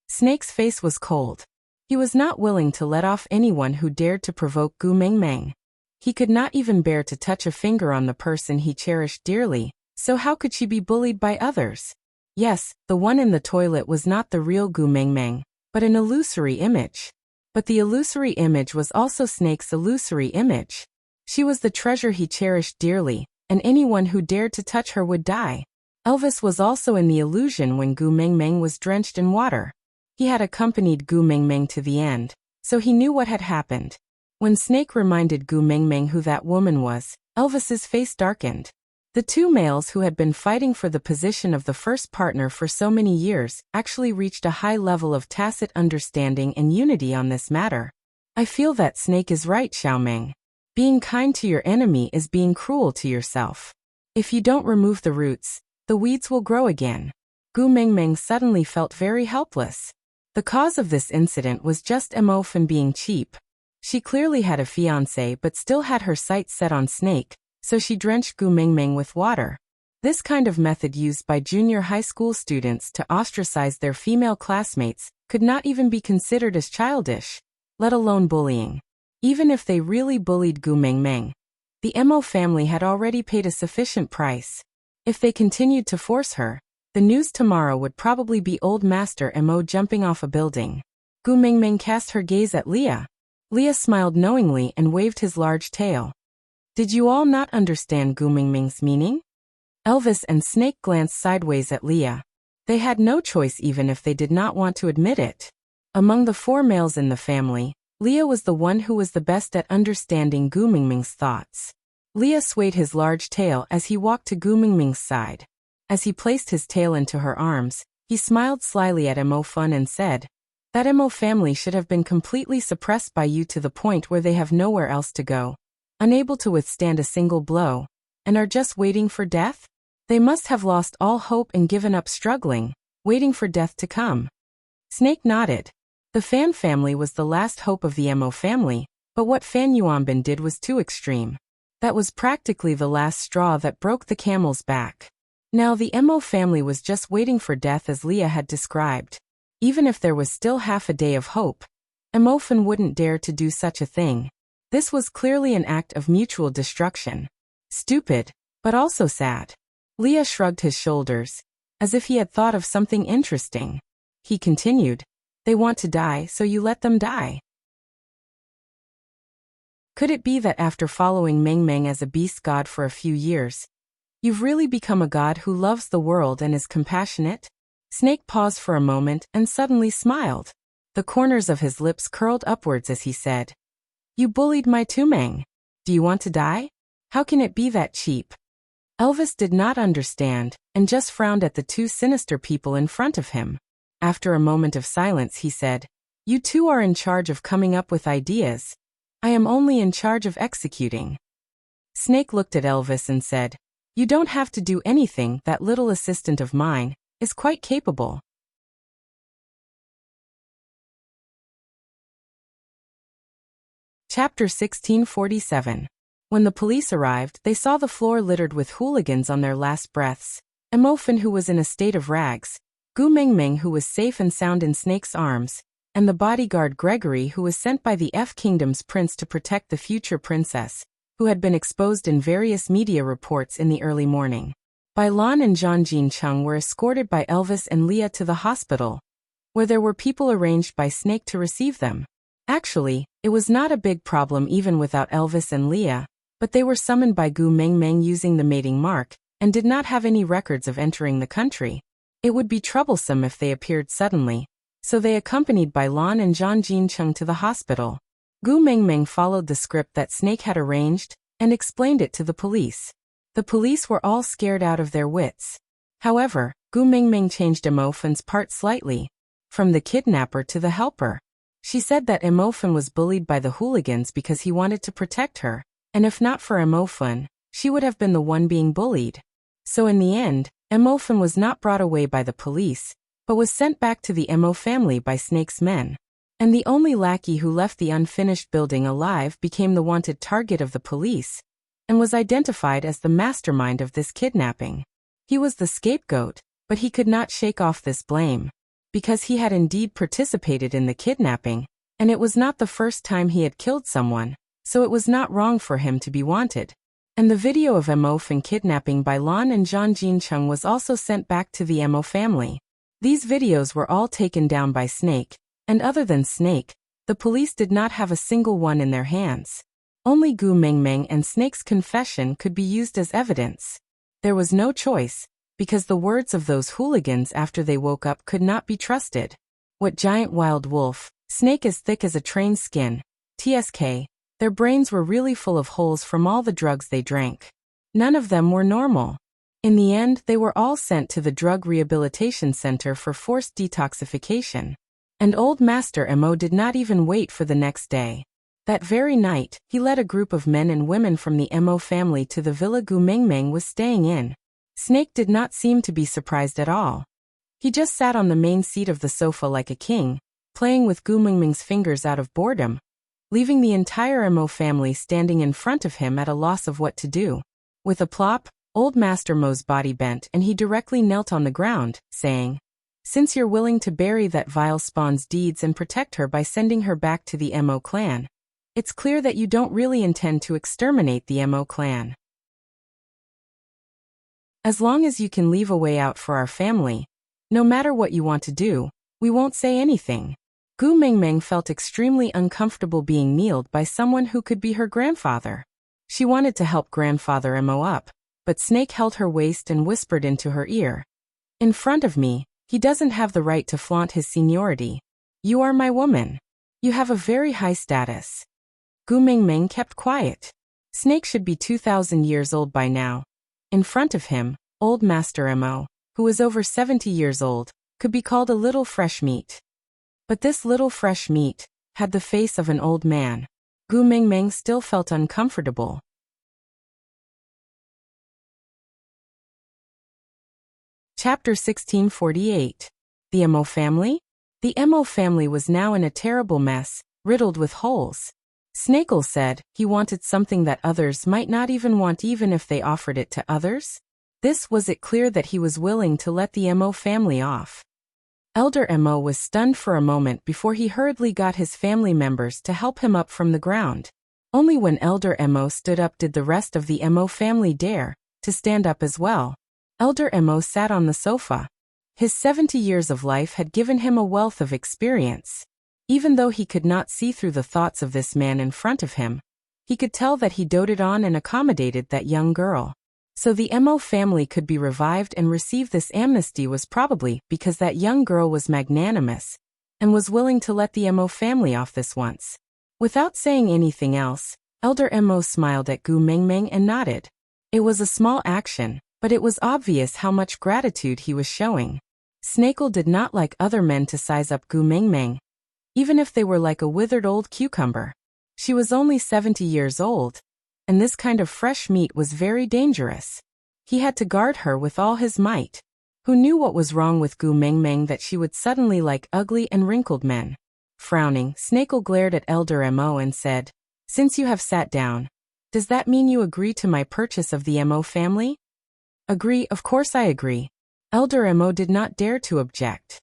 Snake's face was cold. He was not willing to let off anyone who dared to provoke Gu Mengmeng. He could not even bear to touch a finger on the person he cherished dearly, so how could she be bullied by others? Yes, the one in the toilet was not the real Gu Mengmeng, but an illusory image. But the illusory image was also Snake's illusory image. She was the treasure he cherished dearly, and anyone who dared to touch her would die. Elvis was also in the illusion when Gu Mengmeng was drenched in water. He had accompanied Gu Mengmeng to the end, so he knew what had happened. When Snake reminded Gu Mengmeng who that woman was, Elvis's face darkened. The two males who had been fighting for the position of the first partner for so many years actually reached a high level of tacit understanding and unity on this matter. I feel that Snake is right, Xiaomeng. Being kind to your enemy is being cruel to yourself. If you don't remove the roots, the weeds will grow again. Gu Mengmeng suddenly felt very helpless. The cause of this incident was just Mo Fun being cheap. She clearly had a fiancé but still had her sights set on Snake, so she drenched Gu Mengmeng with water. This kind of method used by junior high school students to ostracize their female classmates could not even be considered as childish, let alone bullying. Even if they really bullied Gu Mengmeng, the Mo family had already paid a sufficient price. If they continued to force her, the news tomorrow would probably be old Master Mo jumping off a building. Gu Mengmeng cast her gaze at Leah. Leah smiled knowingly and waved his large tail. Did you all not understand Gu Mengmeng's meaning? Elvis and Snake glanced sideways at Leah. They had no choice even if they did not want to admit it. Among the four males in the family, Leah was the one who was the best at understanding Gu Mengmeng's thoughts. Leah swayed his large tail as he walked to Gu Mengmeng's side. As he placed his tail into her arms, he smiled slyly at Mo Fun and said, "That Mo family should have been completely suppressed by you to the point where they have nowhere else to go, unable to withstand a single blow, and are just waiting for death? They must have lost all hope and given up struggling, waiting for death to come." Snake nodded. The Fan family was the last hope of the Mo family, but what Fan Yuanbin did was too extreme. That was practically the last straw that broke the camel's back. Now the Mo family was just waiting for death as Leah had described. Even if there was still half a day of hope, Mo Fun wouldn't dare to do such a thing. This was clearly an act of mutual destruction. Stupid, but also sad. Leah shrugged his shoulders, as if he had thought of something interesting. He continued, "They want to die, so you let them die." Could it be that after following Meng Meng as a beast god for a few years, you've really become a god who loves the world and is compassionate? Snake paused for a moment and suddenly smiled. The corners of his lips curled upwards as he said, "You bullied my Tu Meng. Do you want to die? How can it be that cheap?" Elvis did not understand, and just frowned at the two sinister people in front of him. After a moment of silence he said, "You two are in charge of coming up with ideas. I am only in charge of executing." Snake looked at Elvis and said, "You don't have to do anything, that little assistant of mine is quite capable." Chapter 1647. When the police arrived, they saw the floor littered with hooligans on their last breaths. Mo Fun, who was in a state of rags, Gu Mengmeng, who was safe and sound in Snake's arms, and the bodyguard Gregory, who was sent by the F Kingdom's prince to protect the future princess, who had been exposed in various media reports in the early morning. Bai Lan and Zhang Jincheng were escorted by Elvis and Leah to the hospital, where there were people arranged by Snake to receive them. Actually, it was not a big problem even without Elvis and Leah, but they were summoned by Gu Mengmeng using the mating mark, and did not have any records of entering the country. It would be troublesome if they appeared suddenly, so they accompanied Bai Lan and Zhang Jincheng to the hospital. Gu Mengmeng followed the script that Snake had arranged, and explained it to the police. The police were all scared out of their wits. However, Gu Mingming changed Emofan's part slightly, from the kidnapper to the helper. She said that Emofan was bullied by the hooligans because he wanted to protect her, and if not for Emofan, she would have been the one being bullied. So in the end, Emofan was not brought away by the police, but was sent back to the Emo family by Snake's men. And the only lackey who left the unfinished building alive became the wanted target of the police, and was identified as the mastermind of this kidnapping. He was the scapegoat, but he could not shake off this blame, because he had indeed participated in the kidnapping, and it was not the first time he had killed someone, so it was not wrong for him to be wanted. And the video of Emofan kidnapping by Lan and Zhang Jincheng was also sent back to the Emo family. These videos were all taken down by Snake, and other than Snake, the police did not have a single one in their hands. Only Gu Mingming and Snake's confession could be used as evidence. There was no choice, because the words of those hooligans after they woke up could not be trusted. What giant wild wolf, Snake as thick as a trained skin, TSK, their brains were really full of holes from all the drugs they drank. None of them were normal. In the end, they were all sent to the Drug Rehabilitation Center for forced detoxification. And Old Master Emo did not even wait for the next day. That very night, he led a group of men and women from the Emo family to the villa Gu Mingming was staying in. Snake did not seem to be surprised at all. He just sat on the main seat of the sofa like a king, playing with Gu Mingming's fingers out of boredom, leaving the entire Emo family standing in front of him at a loss of what to do. With a plop, Old Master Mo's body bent and he directly knelt on the ground, saying, "Since you're willing to bury that vile spawn's deeds and protect her by sending her back to the Emo clan, it's clear that you don't really intend to exterminate the Emo clan. As long as you can leave a way out for our family, no matter what you want to do, we won't say anything." Gu Mingming felt extremely uncomfortable being kneeled by someone who could be her grandfather. She wanted to help Grandfather Emo up, but Snake held her waist and whispered into her ear, "In front of me, he doesn't have the right to flaunt his seniority. You are my woman. You have a very high status." Gu Mingming kept quiet. Snake should be 2,000 years old by now. In front of him, Old Master Emo, who was over 70 years old, could be called a little fresh meat. But this little fresh meat had the face of an old man. Gu Mingming still felt uncomfortable. Chapter 1648. The Emo family? The Emo family was now in a terrible mess, riddled with holes. Snakel said he wanted something that others might not even want even if they offered it to others. This was it clear that he was willing to let the Emo family off. Elder Emo was stunned for a moment before he hurriedly got his family members to help him up from the ground. Only when Elder Emo stood up did the rest of the Emo family dare to stand up as well. Elder Emo sat on the sofa. His 70 years of life had given him a wealth of experience. Even though he could not see through the thoughts of this man in front of him, he could tell that he doted on and accommodated that young girl. So the Emo family could be revived and receive this amnesty was probably because that young girl was magnanimous and was willing to let the Emo family off this once. Without saying anything else, Elder Emo smiled at Gu Mingming and nodded. It was a small action, but it was obvious how much gratitude he was showing. Snakel did not like other men to size up Gu Mingming, even if they were like a withered old cucumber. She was only 70 years old, and this kind of fresh meat was very dangerous. He had to guard her with all his might. Who knew what was wrong with Gu Mingming that she would suddenly like ugly and wrinkled men? Frowning, Snakel glared at Elder Emo and said, "Since you have sat down, does that mean you agree to my purchase of the Emo family?" "Agree, of course I agree." Elder Emo did not dare to object.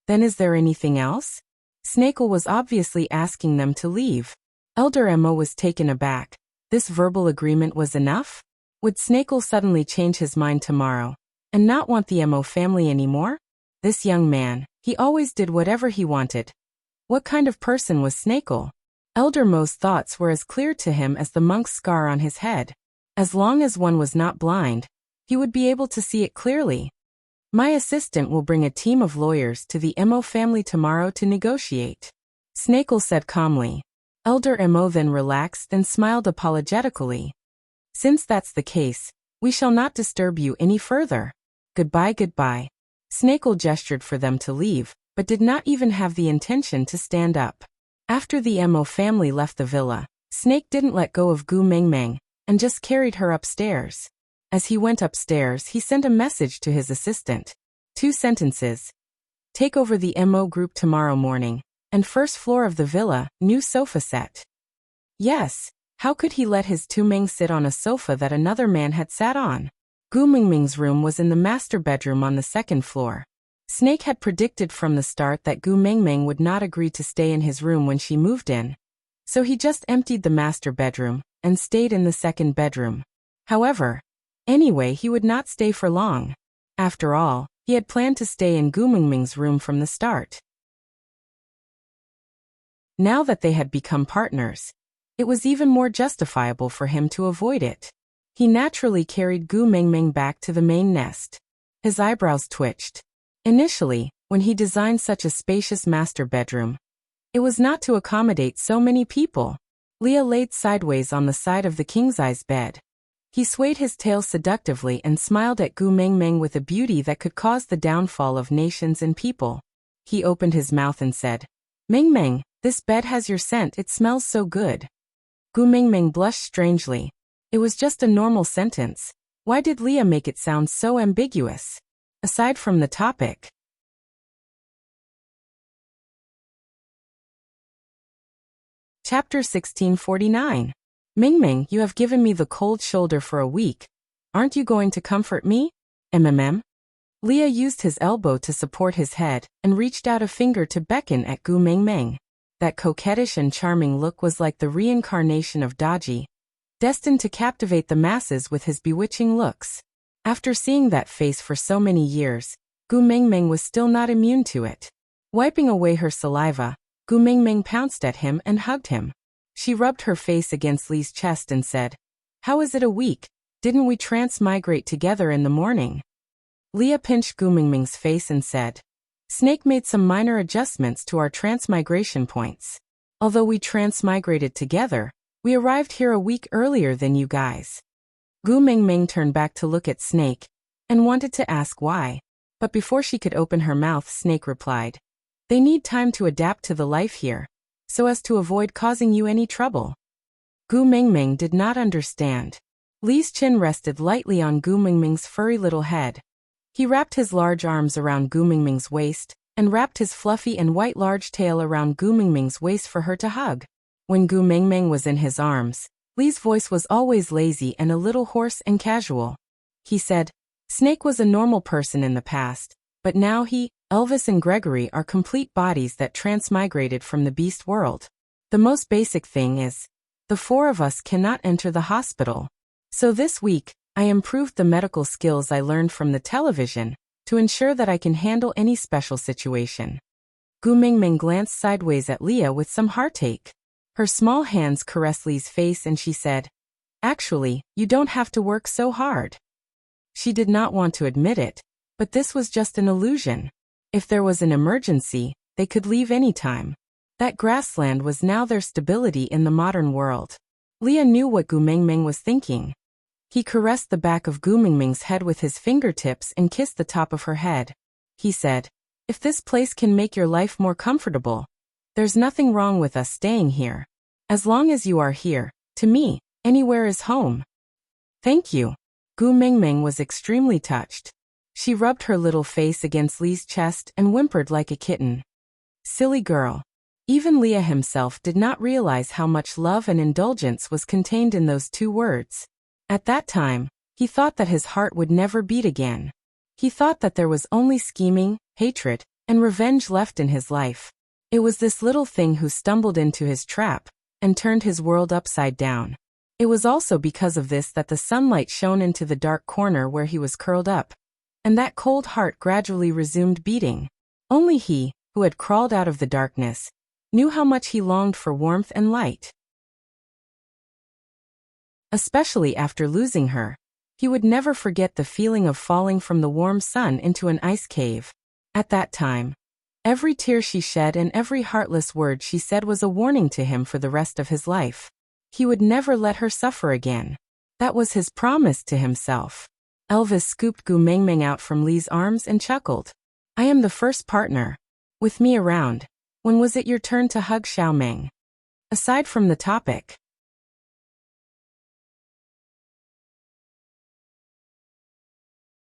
"Then is there anything else?" Snakel was obviously asking them to leave. Elder Emo was taken aback. This verbal agreement was enough? Would Snakel suddenly change his mind tomorrow and not want the Emo family anymore? This young man, he always did whatever he wanted. What kind of person was Snakel? Elder Mo's thoughts were as clear to him as the monk's scar on his head. As long as one was not blind, he would be able to see it clearly. "My assistant will bring a team of lawyers to the Emo family tomorrow to negotiate," Snakel said calmly. Elder Emo then relaxed and smiled apologetically. "Since that's the case, we shall not disturb you any further." Goodbye, goodbye. Snakel gestured for them to leave, but did not even have the intention to stand up. After the Mo family left the villa, Snake didn't let go of Gu Mengmeng and just carried her upstairs. As he went upstairs, he sent a message to his assistant. 2 sentences. Take over the Mo group tomorrow morning, and first floor of the villa, new sofa set. Yes, how could he let his Tu Meng sit on a sofa that another man had sat on? Gu Mingming's room was in the master bedroom on the 2nd floor. Snake had predicted from the start that Gu Mingming would not agree to stay in his room when she moved in, so he just emptied the master bedroom and stayed in the 2nd bedroom. However, anyway, he would not stay for long. After all, he had planned to stay in Gu Mingming's room from the start. Now that they had become partners, it was even more justifiable for him to avoid it. He naturally carried Gu Mingming back to the main nest. His eyebrows twitched. Initially, when he designed such a spacious master bedroom, it was not to accommodate so many people. Leah laid sideways on the side of the king-size bed. He swayed his tail seductively and smiled at Gu Mingming with a beauty that could cause the downfall of nations and people. He opened his mouth and said, "Mingming, this bed has your scent, it smells so good." Gu Mingming blushed strangely. It was just a normal sentence. Why did Leah make it sound so ambiguous? Aside from the topic. Chapter 1649. Mingming, you have given me the cold shoulder for a week. Aren't you going to comfort me? MMM. Leah used his elbow to support his head and reached out a finger to beckon at Gu Mingming. That coquettish and charming look was like the reincarnation of Daji, destined to captivate the masses with his bewitching looks. After seeing that face for so many years, Gu Mingming was still not immune to it. Wiping away her saliva, Gu Mingming pounced at him and hugged him. She rubbed her face against Li's chest and said, "How is it a week? Didn't we transmigrate together in the morning?" Leah pinched Gu Mingming's face and said, "Snake made some minor adjustments to our transmigration points. Although we transmigrated together, we arrived here a week earlier than you guys." Gu Mingming turned back to look at Snake and wanted to ask why, but before she could open her mouth, Snake replied, "They need time to adapt to the life here, so as to avoid causing you any trouble." Gu Mingming did not understand. Li's chin rested lightly on Gu Mingming's furry little head. He wrapped his large arms around Gu Mingming's waist and wrapped his fluffy and white large tail around Gu Mingming's waist for her to hug. When Gu Mingming was in his arms, Li's voice was always lazy and a little hoarse and casual. He said, "Snake was a normal person in the past, but now he, Elvis and Gregory are complete bodies that transmigrated from the beast world. The most basic thing is, the 4 of us cannot enter the hospital. So this week, I improved the medical skills I learned from the television to ensure that I can handle any special situation." Gu Mingming glanced sideways at Leah with some heartache. Her small hands caressed Li's face and she said, "Actually, you don't have to work so hard." She did not want to admit it, but this was just an illusion. If there was an emergency, they could leave anytime. That grassland was now their stability in the modern world. Leah knew what Gu Mingming was thinking. He caressed the back of Gu Mingming's head with his fingertips and kissed the top of her head. He said, "If this place can make your life more comfortable, there's nothing wrong with us staying here. As long as you are here, to me, anywhere is home." "Thank you." Gu Mingming was extremely touched. She rubbed her little face against Li's chest and whimpered like a kitten. Silly girl. Even Leah himself did not realize how much love and indulgence was contained in those 2 words. At that time, he thought that his heart would never beat again. He thought that there was only scheming, hatred, and revenge left in his life. It was this little thing who stumbled into his trap and turned his world upside down. It was also because of this that the sunlight shone into the dark corner where he was curled up, and that cold heart gradually resumed beating. Only he, who had crawled out of the darkness, knew how much he longed for warmth and light. Especially after losing her, he would never forget the feeling of falling from the warm sun into an ice cave. At that time, every tear she shed and every heartless word she said was a warning to him for the rest of his life. He would never let her suffer again. That was his promise to himself. Elvis scooped Gu Mengmeng out from Li's arms and chuckled. I am the first partner. With me around. When was it your turn to hug Xiao Meng? Aside from the topic.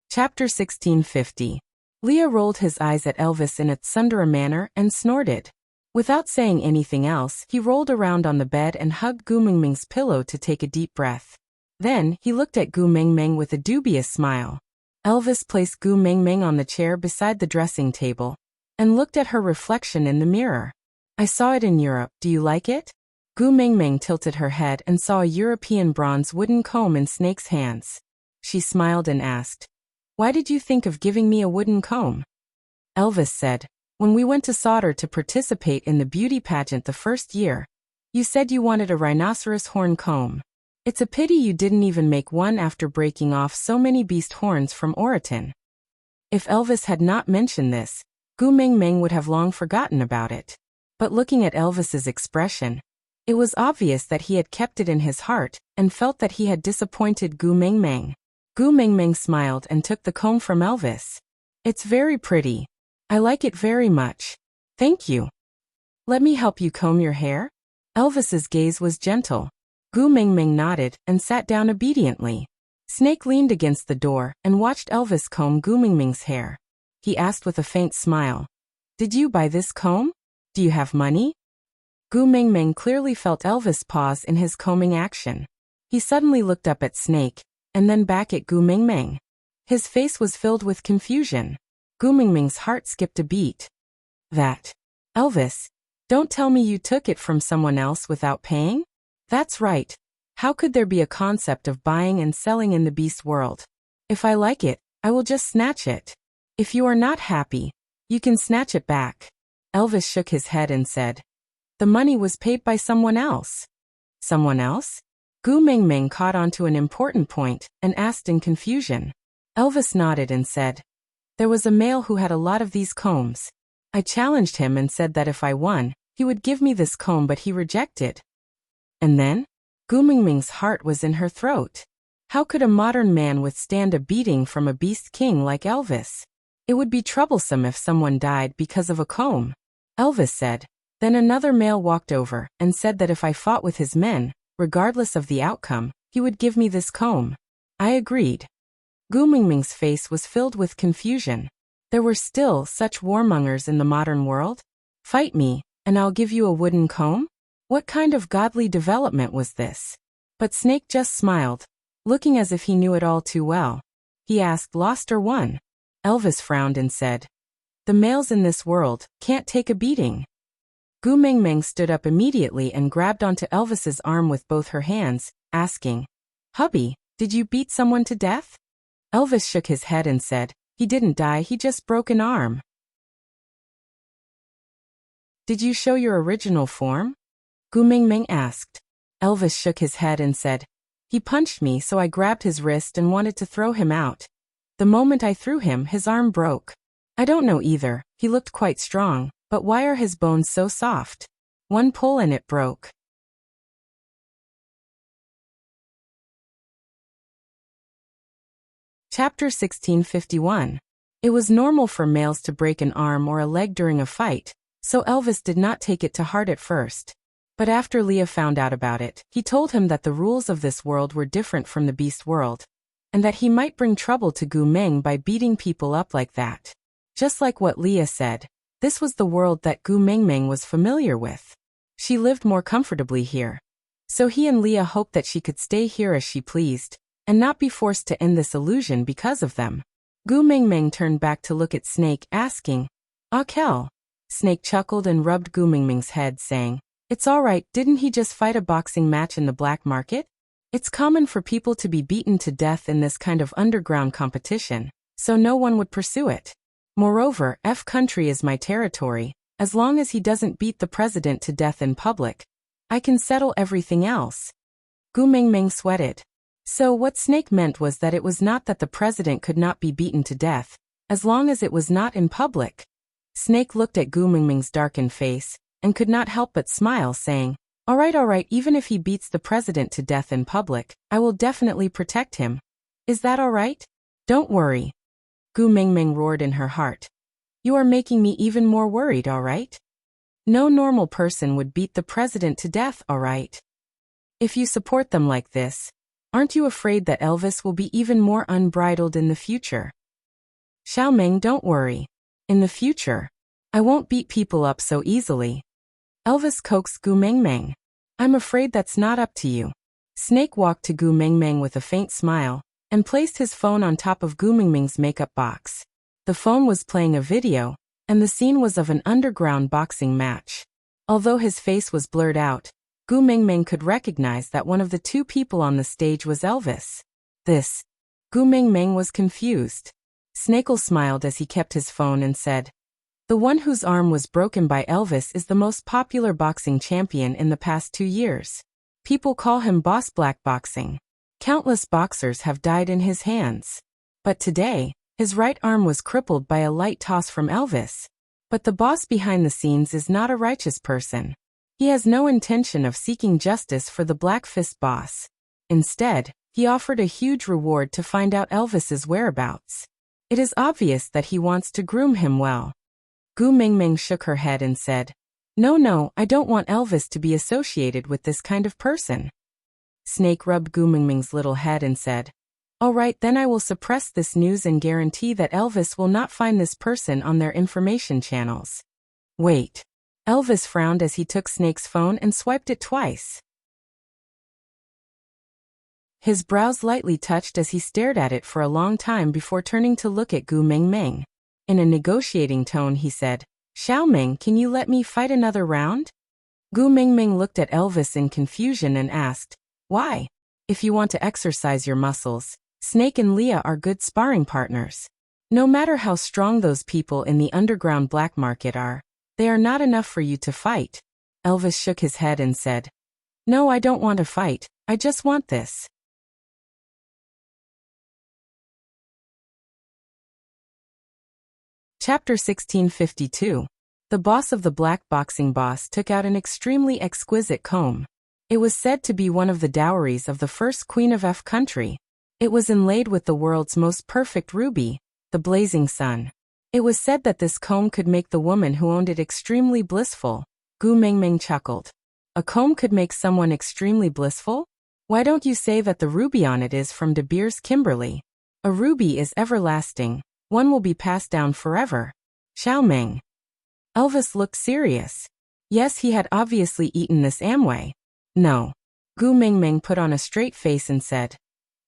Chapter 1650. Leah rolled his eyes at Elvis in a tsundere manner and snorted. Without saying anything else, he rolled around on the bed and hugged Gu Mengmeng's pillow to take a deep breath. Then, he looked at Gu Mengmeng with a dubious smile. Elvis placed Gu Mengmeng on the chair beside the dressing table and looked at her reflection in the mirror. I saw it in Europe, do you like it? Gu Mengmeng tilted her head and saw a European bronze wooden comb in Snake's hands. She smiled and asked, why did you think of giving me a wooden comb? Elvis said, when we went to Sauter to participate in the beauty pageant the first year, you said you wanted a rhinoceros horn comb. It's a pity you didn't even make one after breaking off so many beast horns from Oraton. If Elvis had not mentioned this, Gu Mengmeng would have long forgotten about it. But looking at Elvis's expression, it was obvious that he had kept it in his heart and felt that he had disappointed Gu Mengmeng. Gu Mengmeng smiled and took the comb from Elvis. It's very pretty. I like it very much. Thank you. Let me help you comb your hair? Elvis's gaze was gentle. Gu Mengmeng nodded and sat down obediently. Snake leaned against the door and watched Elvis comb Gu Mengmeng's hair. He asked with a faint smile, did you buy this comb? Do you have money? Gu Mengmeng clearly felt Elvis pause in his combing action. He suddenly looked up at Snake, and then back at Gu Mengmeng. His face was filled with confusion. Gu Mengmeng's heart skipped a beat. That. Elvis, don't tell me you took it from someone else without paying? That's right. How could there be a concept of buying and selling in the beast world? If I like it, I will just snatch it. If you are not happy, you can snatch it back. Elvis shook his head and said, the money was paid by someone else. Someone else? Gu Mengmeng caught on to an important point and asked in confusion. Elvis nodded and said, there was a male who had a lot of these combs. I challenged him and said that if I won, he would give me this comb, but he rejected. And then? Gu Mengmeng's heart was in her throat. How could a modern man withstand a beating from a beast king like Elvis? It would be troublesome if someone died because of a comb. Elvis said. Then another male walked over and said that if I fought with his men, regardless of the outcome, he would give me this comb. I agreed. Gu Mengmeng's face was filled with confusion. There were still such warmongers in the modern world? Fight me, and I'll give you a wooden comb? What kind of godly development was this? But Snake just smiled, looking as if he knew it all too well. He asked, lost or won? Elvis frowned and said, the males in this world can't take a beating. Gu Mengmeng stood up immediately and grabbed onto Elvis's arm with both her hands, asking, hubby, did you beat someone to death? Elvis shook his head and said, he didn't die, he just broke an arm. Did you show your original form? Gu Mengmeng asked. Elvis shook his head and said, he punched me, so I grabbed his wrist and wanted to throw him out. The moment I threw him, his arm broke. I don't know either, he looked quite strong, but why are his bones so soft? One pull and it broke. Chapter 1651. It was normal for males to break an arm or a leg during a fight, so Elvis did not take it to heart at first. But after Leah found out about it, he told him that the rules of this world were different from the beast world, and that he might bring trouble to Gu Meng by beating people up like that. Just like what Leah said, this was the world that Gu Mengmeng was familiar with. She lived more comfortably here. So he and Leah hoped that she could stay here as she pleased, and not be forced to end this illusion because of them. Gu Mengmeng turned back to look at Snake, asking, Kel? Snake chuckled and rubbed Gu Mengmeng's head, saying, it's all right, didn't he just fight a boxing match in the black market? It's common for people to be beaten to death in this kind of underground competition, so no one would pursue it. Moreover, F country is my territory. As long as he doesn't beat the president to death in public, I can settle everything else. Gu Mengmeng sweated. So what Snake meant was that it was not that the president could not be beaten to death, as long as it was not in public. Snake looked at Gu Mengmeng's darkened face, and could not help but smile, saying, all right, even if he beats the president to death in public, I will definitely protect him. Is that all right? Don't worry. Gu Mingming roared in her heart. You are making me even more worried, alright? No normal person would beat the president to death, alright? If you support them like this, aren't you afraid that Elvis will be even more unbridled in the future? Xiaoming, don't worry. In the future, I won't beat people up so easily. Elvis coaxed Gu Mingming. I'm afraid that's not up to you. Snake walked to Gu Mingming with a faint smile and placed his phone on top of Gu Mingming's makeup box. The phone was playing a video, and the scene was of an underground boxing match. Although his face was blurred out, Gu Mingming could recognize that one of the two people on the stage was Elvis. Gu Mingming was confused. Snakel smiled as he kept his phone and said, the one whose arm was broken by Elvis is the most popular boxing champion in the past 2 years. People call him Boss Black Boxing. Countless boxers have died in his hands. But today, his right arm was crippled by a light toss from Elvis. But the boss behind the scenes is not a righteous person. He has no intention of seeking justice for the Black Fist boss. Instead, he offered a huge reward to find out Elvis's whereabouts. It is obvious that he wants to groom him well. Gu Mingming shook her head and said, No, I don't want Elvis to be associated with this kind of person. Snake rubbed Gu Mingming's little head and said, All right, then I will suppress this news and guarantee that Elvis will not find this person on their information channels. Wait. Elvis frowned as he took Snake's phone and swiped it twice. His brows lightly touched as he stared at it for a long time before turning to look at Gu Mingming. In a negotiating tone he said, Xiaoming, can you let me fight another round? Gu Mingming looked at Elvis in confusion and asked, Why? If you want to exercise your muscles, Snake and Leah are good sparring partners. No matter how strong those people in the underground black market are, they are not enough for you to fight. Elvis shook his head and said, No, I don't want to fight, I just want this. Chapter 1652. The boss of the black boxing boss took out an extremely exquisite comb. It was said to be one of the dowries of the first queen of F country. It was inlaid with the world's most perfect ruby, the blazing sun. It was said that this comb could make the woman who owned it extremely blissful. Gu Mingming chuckled. A comb could make someone extremely blissful? Why don't you say that the ruby on it is from De Beers Kimberly? A ruby is everlasting. One will be passed down forever. Xiaoming. Elvis looked serious. Yes, he had obviously eaten this Amway. No. Gu Mingming put on a straight face and said,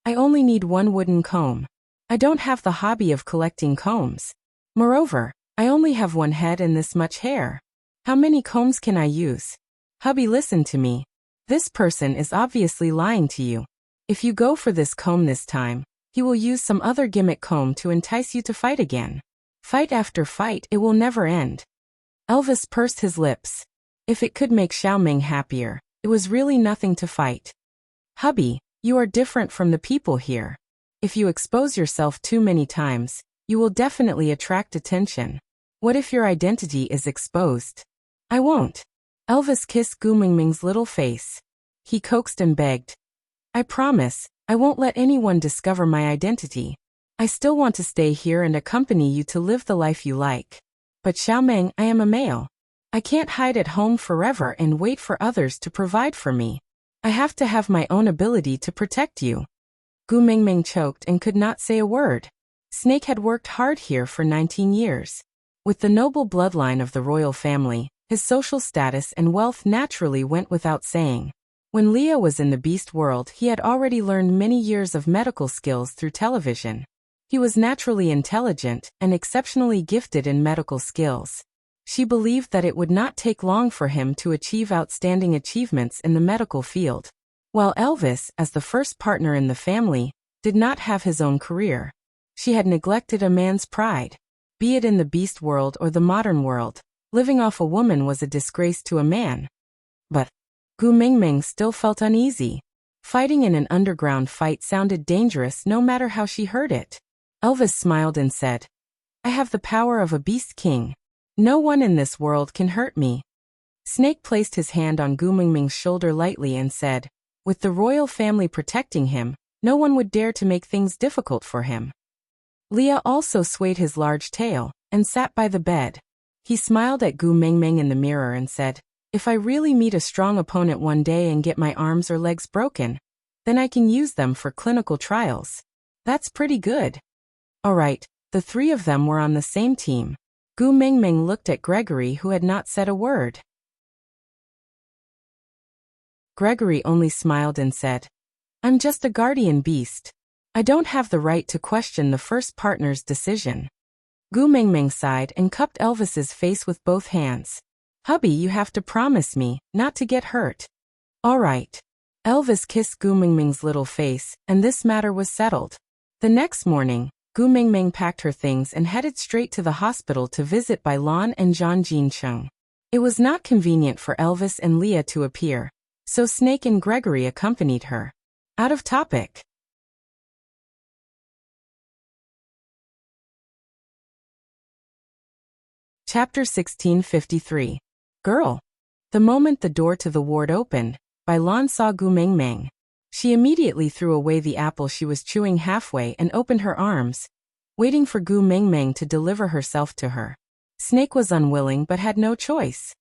I only need one wooden comb. I don't have the hobby of collecting combs. Moreover, I only have one head and this much hair. How many combs can I use? Hubby, listen to me. This person is obviously lying to you. If you go for this comb this time, he will use some other gimmick comb to entice you to fight again. Fight after fight, it will never end. Elvis pursed his lips. If it could make Xiaoming happier, it was really nothing to fight. Hubby, you are different from the people here. If you expose yourself too many times, you will definitely attract attention. What if your identity is exposed? I won't. Elvis kissed Gu Mingming's little face. He coaxed and begged. I promise, I won't let anyone discover my identity. I still want to stay here and accompany you to live the life you like. But Xiaoming, I am a male. I can't hide at home forever and wait for others to provide for me. I have to have my own ability to protect you. Gu Mingming choked and could not say a word. Snake had worked hard here for 19 years. With the noble bloodline of the royal family, his social status and wealth naturally went without saying. When Leah was in the beast world, he had already learned many years of medical skills through television. He was naturally intelligent and exceptionally gifted in medical skills. She believed that it would not take long for him to achieve outstanding achievements in the medical field. While Elvis, as the first partner in the family, did not have his own career. She had neglected a man's pride. Be it in the beast world or the modern world, living off a woman was a disgrace to a man. But Gu Mingming still felt uneasy. Fighting in an underground fight sounded dangerous no matter how she heard it. Elvis smiled and said, I have the power of a beast king. No one in this world can hurt me. Snake placed his hand on Gu Mingming's shoulder lightly and said, with the royal family protecting him, no one would dare to make things difficult for him. Leah also swayed his large tail and sat by the bed. He smiled at Gu Mengmeng in the mirror and said, "If I really meet a strong opponent one day and get my arms or legs broken, then I can use them for clinical trials. That's pretty good." All right, the three of them were on the same team. Gu Mengmeng looked at Gregory, who had not said a word. Gregory only smiled and said, "I'm just a guardian beast. I don't have the right to question the first partner's decision." Gu Mengmeng sighed and cupped Elvis's face with both hands. "Hubby, you have to promise me not to get hurt." "All right." Elvis kissed Gu Mengmeng's little face, and this matter was settled. The next morning, Gu Mengmeng packed her things and headed straight to the hospital to visit Bailan and Zhang Jincheng. It was not convenient for Elvis and Leah to appear, so Snake and Gregory accompanied her. Out of topic. Chapter 1653. Girl. The moment the door to the ward opened, Bailan saw Gu Mengmeng. She immediately threw away the apple she was chewing halfway and opened her arms, waiting for Gu Mengmeng to deliver herself to her. Snake was unwilling but had no choice.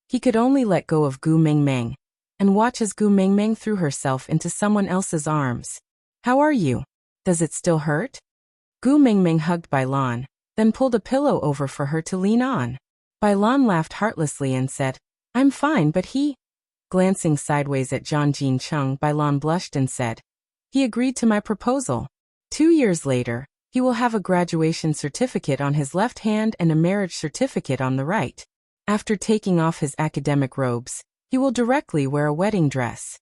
He could only let go of Gu Mengmeng and watch as Gu Mengmeng threw herself into someone else's arms. "How are you? Does it still hurt?" Gu Mengmeng hugged Bailan, then pulled a pillow over for her to lean on. Bailan laughed heartlessly and said, "I'm fine, but he..." Glancing sideways at Zhang Jincheng, Bailan blushed and said, "He agreed to my proposal. 2 years later, he will have a graduation certificate on his left hand and a marriage certificate on the right. After taking off his academic robes, he will directly wear a wedding dress."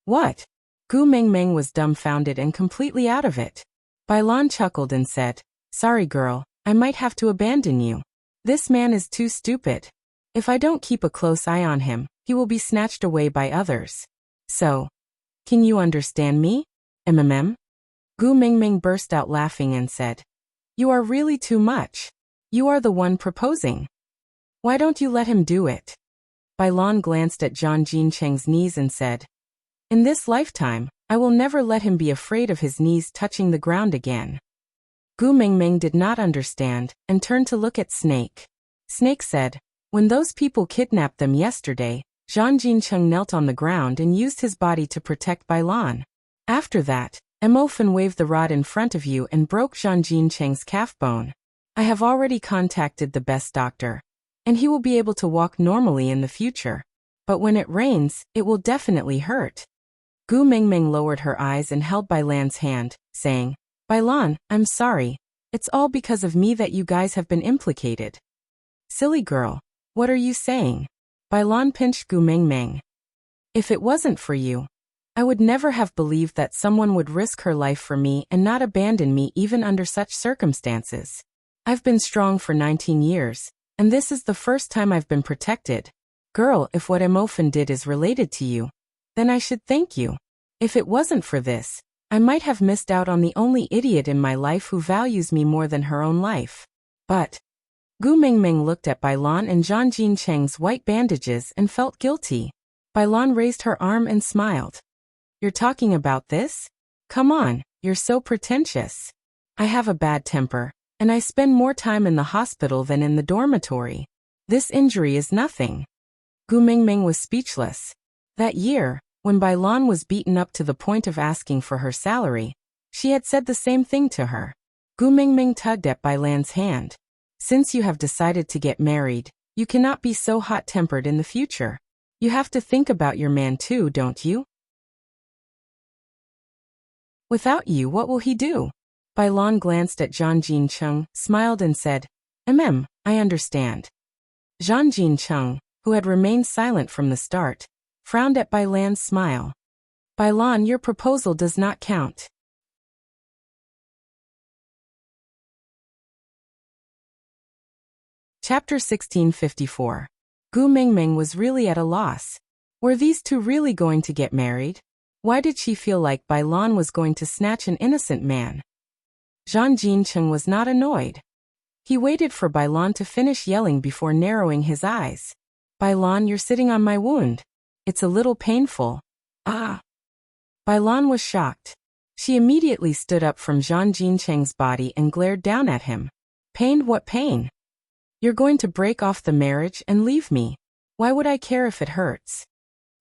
"What?" Gu Mengmeng was dumbfounded and completely out of it. Bailan chuckled and said, "Sorry girl, I might have to abandon you. This man is too stupid. If I don't keep a close eye on him, he will be snatched away by others. So, can you understand me? MMM?" Gu Mengmeng burst out laughing and said, "You are really too much. You are the one proposing. Why don't you let him do it?" Bailan glanced at Zhang Jincheng's knees and said, "In this lifetime, I will never let him be afraid of his knees touching the ground again." Gu Mengmeng did not understand and turned to look at Snake. Snake said, "When those people kidnapped them yesterday, Zhang Jincheng knelt on the ground and used his body to protect Bailan. After that, Emofen waved the rod in front of you and broke Zhang Jincheng's calf bone. I have already contacted the best doctor, and he will be able to walk normally in the future. But when it rains, it will definitely hurt." Gu Mengmeng lowered her eyes and held Bailan's hand, saying, "Bailan, I'm sorry. It's all because of me that you guys have been implicated." "Silly girl, what are you saying?" Bailan pinched Gu Mengmeng. "If it wasn't for you, I would never have believed that someone would risk her life for me and not abandon me even under such circumstances. I've been strong for 19 years, and this is the first time I've been protected. Girl, if what Emofen did is related to you, then I should thank you. If it wasn't for this, I might have missed out on the only idiot in my life who values me more than her own life. But..." Gu Mengmeng looked at Bailan and Zhang Jincheng's white bandages and felt guilty. Bailan raised her arm and smiled. "You're talking about this? Come on, you're so pretentious. I have a bad temper, and I spend more time in the hospital than in the dormitory. This injury is nothing." Gu Mengmeng was speechless. That year, when Bailan was beaten up to the point of asking for her salary, she had said the same thing to her. Gu Mengmeng tugged at Bailan's hand. "Since you have decided to get married, you cannot be so hot-tempered in the future. You have to think about your man too, don't you? Without you, what will he do?" Bailan glanced at Zhang Jincheng, smiled and said, I understand." Zhang Jincheng, who had remained silent from the start, frowned at Bailan's smile. "Bailan, your proposal does not count." Chapter 1654. Gu Mengmeng was really at a loss. Were these two really going to get married? Why did she feel like Bailan was going to snatch an innocent man? Zhang Jincheng was not annoyed. He waited for Bailan to finish yelling before narrowing his eyes. "Bailan, you're sitting on my wound. It's a little painful." "Ah." Bailan was shocked. She immediately stood up from Zhang Jincheng's body and glared down at him. Pain? What pain? You're going to break off the marriage and leave me. Why would I care if it hurts?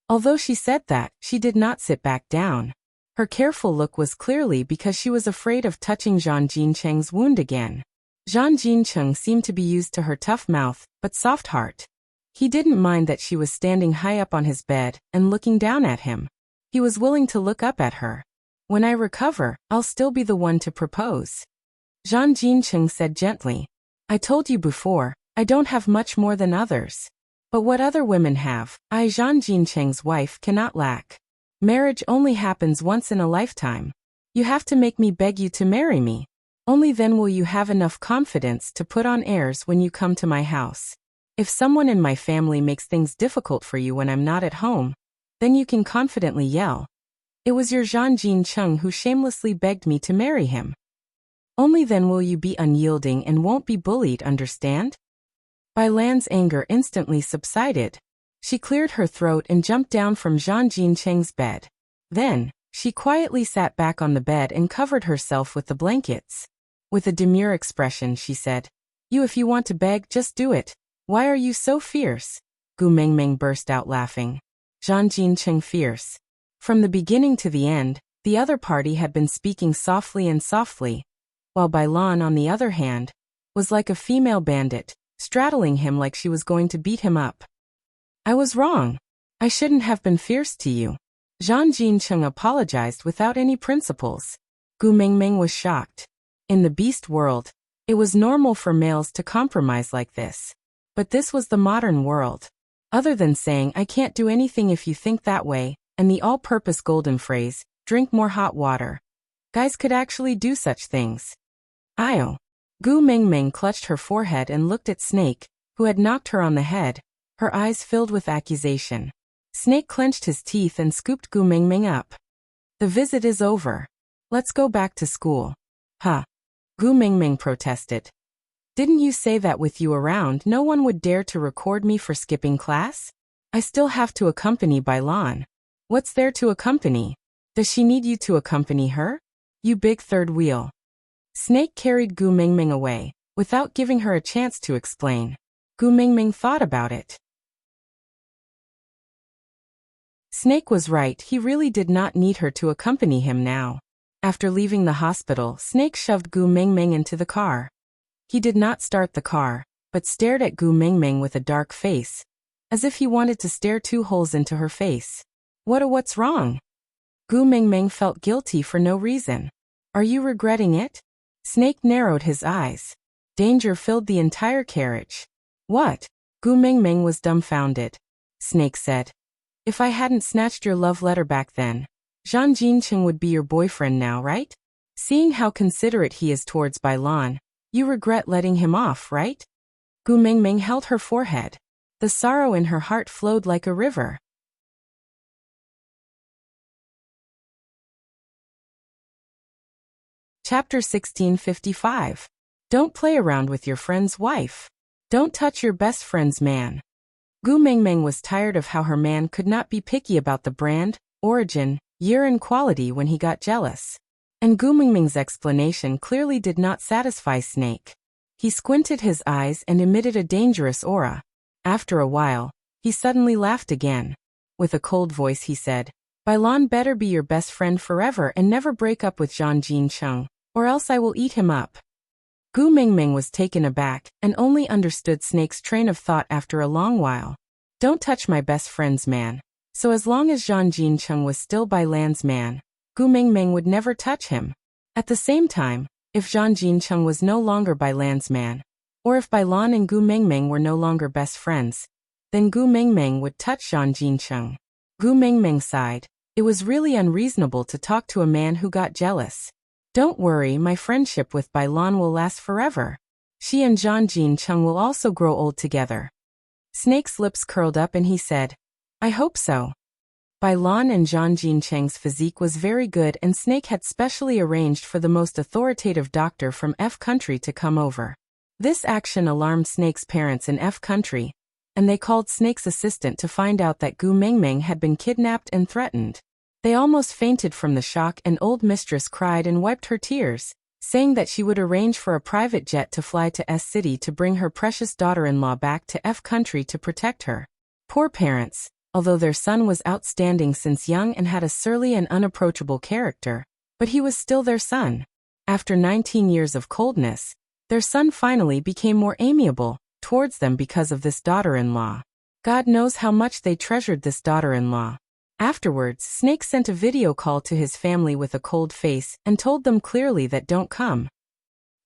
Although she said that, she did not sit back down. Her careful look was clearly because she was afraid of touching Zhang Jincheng's wound again. Zhang Jincheng seemed to be used to her tough mouth, but soft heart. He didn't mind that she was standing high up on his bed and looking down at him. He was willing to look up at her. When I recover, I'll still be the one to propose. Zhang Jincheng said gently. I told you before, I don't have much more than others. But what other women have, I, Zhang Jincheng's wife, cannot lack. Marriage only happens once in a lifetime. You have to make me beg you to marry me. Only then will you have enough confidence to put on airs when you come to my house. If someone in my family makes things difficult for you when I'm not at home, then you can confidently yell. It was your Zhang Jincheng who shamelessly begged me to marry him. Only then will you be unyielding and won't be bullied, understand? Bai Lan's anger instantly subsided. She cleared her throat and jumped down from Zhang Jincheng's bed. Then, she quietly sat back on the bed and covered herself with the blankets. With a demure expression, she said, if you want to beg, just do it. Why are you so fierce? Gu Mengmeng burst out laughing. Zhang Jincheng fierce. From the beginning to the end, the other party had been speaking softly and softly, while Bai Lan, on the other hand, was like a female bandit, straddling him like she was going to beat him up. I was wrong. I shouldn't have been fierce to you. Zhang Jincheng apologized without any principles. Gu Mengmeng was shocked. In the beast world, it was normal for males to compromise like this. But this was the modern world. Other than saying I can't do anything if you think that way, and the all-purpose golden phrase, drink more hot water. Guys could actually do such things. Io. Gu Mengmeng clutched her forehead and looked at Snake, who had knocked her on the head, her eyes filled with accusation. Snake clenched his teeth and scooped Gu Mengmeng up. The visit is over. Let's go back to school. Huh. Gu Mengmeng protested. Didn't you say that with you around no one would dare to record me for skipping class? I still have to accompany Bai Lan. What's there to accompany? Does she need you to accompany her? You big third wheel. Snake carried Gu Mengmeng away, without giving her a chance to explain. Gu Mengmeng thought about it. Snake was right, he really did not need her to accompany him now. After leaving the hospital, Snake shoved Gu Mengmeng into the car. He did not start the car, but stared at Gu Mengmeng with a dark face, as if he wanted to stare 2 holes into her face. What's wrong? Gu Mengmeng felt guilty for no reason. Are you regretting it? Snake narrowed his eyes. Danger filled the entire carriage. What? Gu Mengmeng was dumbfounded. Snake said, if I hadn't snatched your love letter back then, Zhang Jincheng would be your boyfriend now, right? Seeing how considerate he is towards Bai Lan, you regret letting him off, right? Gu Mengmeng held her forehead. The sorrow in her heart flowed like a river. Chapter 1655. Don't play around with your friend's wife. Don't touch your best friend's man. Gu Mengmeng was tired of how her man could not be picky about the brand, origin, year and quality when he got jealous. And Gu Mengmeng's explanation clearly did not satisfy Snake. He squinted his eyes and emitted a dangerous aura. After a while, he suddenly laughed again. With a cold voice he said, Bai Lan better be your best friend forever and never break up with Zhang Jincheng, or else I will eat him up. Gu Mengmeng was taken aback and only understood Snake's train of thought after a long while. Don't touch my best friend's man. So as long as Zhang Jincheng was still Bai Lan's man, Gu Mengmeng would never touch him. At the same time, if Zhang Jincheng was no longer Bai Lan's man, or if Bai Lan and Gu Mengmeng were no longer best friends, then Gu Mengmeng would touch Zhang Jincheng. Gu Mengmeng sighed. It was really unreasonable to talk to a man who got jealous. Don't worry, my friendship with Bai Lan will last forever. She and Zhang Jincheng will also grow old together. Snake's lips curled up and he said, I hope so. Bai Lan and Zhang Jincheng's physique was very good and Snake had specially arranged for the most authoritative doctor from F country to come over. This action alarmed Snake's parents in F country, and they called Snake's assistant to find out that Gu Mengmeng had been kidnapped and threatened. They almost fainted from the shock, and old mistress cried and wiped her tears, saying that she would arrange for a private jet to fly to S city to bring her precious daughter-in-law back to F country to protect her. Poor parents, although their son was outstanding since young and had a surly and unapproachable character, but he was still their son. After 19 years of coldness, their son finally became more amiable towards them because of this daughter-in-law. God knows how much they treasured this daughter-in-law. Afterwards, Snake sent a video call to his family with a cold face and told them clearly that don't come.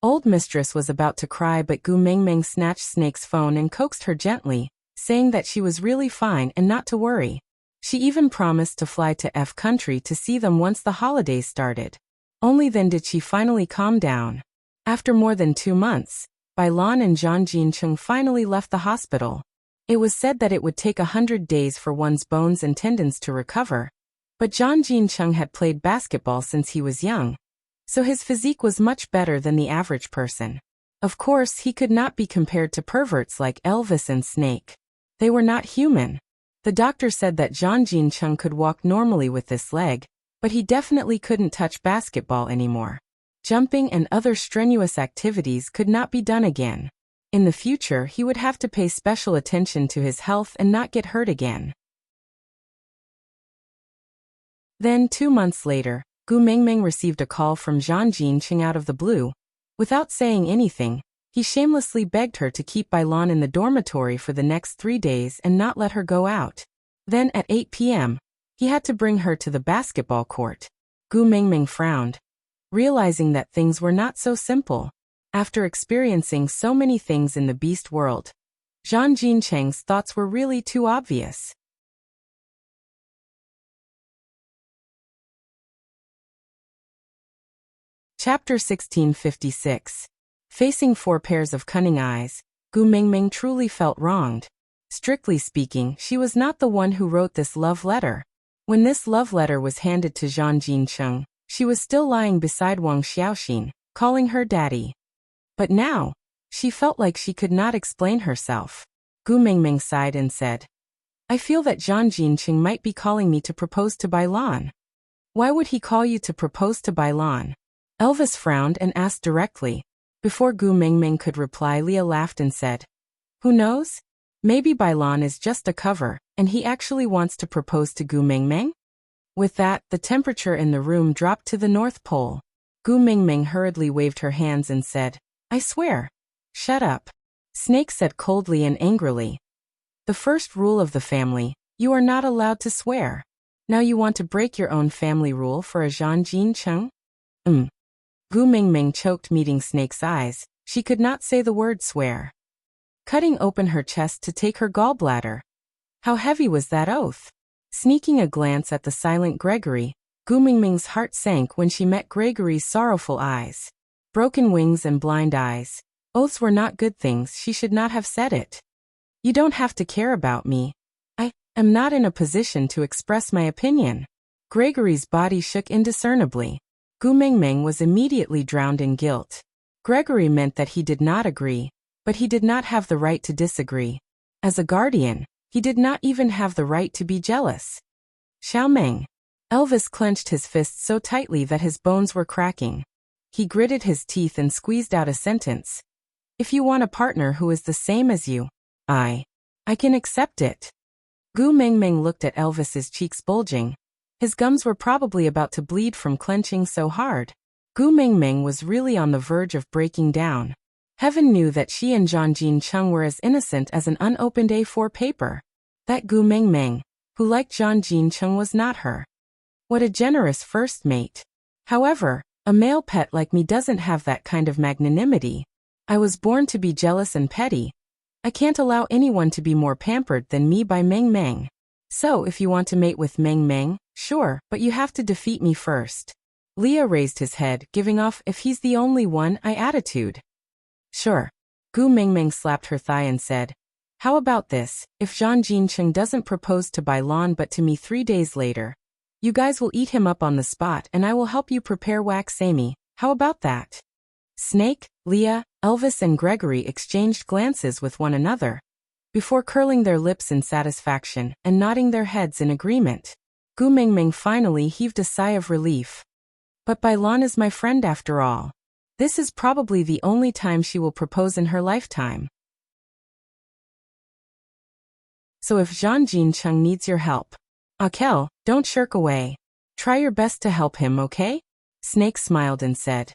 Old mistress was about to cry, but Gu Mengmeng snatched Snake's phone and coaxed her gently, saying that she was really fine and not to worry. She even promised to fly to F country to see them once the holidays started. Only then did she finally calm down. After more than 2 months, Bai Lan and Zhang Jincheng finally left the hospital. It was said that it would take 100 days for one's bones and tendons to recover, but Zhang Jincheng had played basketball since he was young, so his physique was much better than the average person. Of course, he could not be compared to perverts like Elvis and Snake. They were not human. The doctor said that Zhang Jincheng could walk normally with this leg, but he definitely couldn't touch basketball anymore. Jumping and other strenuous activities could not be done again. In the future, he would have to pay special attention to his health and not get hurt again. Then 2 months later, Gu Mengmeng received a call from Zhang Jincheng out of the blue. Without saying anything, he shamelessly begged her to keep Bai Lan in the dormitory for the next 3 days and not let her go out. Then at 8 p.m., he had to bring her to the basketball court. Gu Mengmeng frowned, realizing that things were not so simple. After experiencing so many things in the beast world, Zhang Jincheng's thoughts were really too obvious. Chapter 1656. Facing 4 pairs of cunning eyes, Gu Mengmeng truly felt wronged. Strictly speaking, she was not the one who wrote this love letter. When this love letter was handed to Zhang Jincheng, she was still lying beside Wang Xiaoxin, calling her daddy. But now, she felt like she could not explain herself. Gu Mengmeng sighed and said, I feel that Zhang Jincheng might be calling me to propose to Bai Lan. Why would he call you to propose to Bai Lan? Elvis frowned and asked directly. Before Gu Mengmeng could reply, Leah laughed and said, Who knows? Maybe Bai Lan is just a cover, and he actually wants to propose to Gu Mengmeng? With that, the temperature in the room dropped to the North Pole. Gu Mengmeng hurriedly waved her hands and said, I swear. Shut up. Snake said coldly and angrily. The first rule of the family, you are not allowed to swear. Now you want to break your own family rule for a Zhang Jincheng? Gu Mengmeng choked, meeting Snake's eyes. She could not say the word swear. Cutting open her chest to take her gallbladder. How heavy was that oath? Sneaking a glance at the silent Gregory, Gu Mengmeng's heart sank when she met Gregory's sorrowful eyes. Broken wings and blind eyes. Oaths were not good things. She should not have said it. You don't have to care about me. I am not in a position to express my opinion. Gregory's body shook indiscernibly. Gu Mengmeng was immediately drowned in guilt. Gregory meant that he did not agree, but he did not have the right to disagree. As a guardian, he did not even have the right to be jealous. Xiaomeng. Elvis clenched his fists so tightly that his bones were cracking. He gritted his teeth and squeezed out a sentence. If you want a partner who is the same as you, I can accept it. Gu Mengmeng looked at Elvis's cheeks bulging. His gums were probably about to bleed from clenching so hard. Gu Mengmeng was really on the verge of breaking down. Heaven knew that she and Zhang Jincheng were as innocent as an unopened A4 paper. That Gu Mengmeng, who liked Zhang Jincheng, was not her. What a generous first mate. However, a male pet like me doesn't have that kind of magnanimity. I was born to be jealous and petty. I can't allow anyone to be more pampered than me by Mengmeng. So if you want to mate with Mengmeng, sure, but you have to defeat me first. Leah raised his head, giving off if he's the only one I attitude. Sure. Gu Mengmeng slapped her thigh and said, How about this, if Zhang Jincheng doesn't propose to Bai Lan but to me 3 days later? You guys will eat him up on the spot and I will help you prepare wax Amy. How about that? Snake, Leah, Elvis and Gregory exchanged glances with one another, before curling their lips in satisfaction and nodding their heads in agreement. Gu Mingming finally heaved a sigh of relief. But Bailan is my friend after all. This is probably the only time she will propose in her lifetime. So if Zhang Jincheng needs your help, Akel, don't shirk away. Try your best to help him, okay? Snake smiled and said.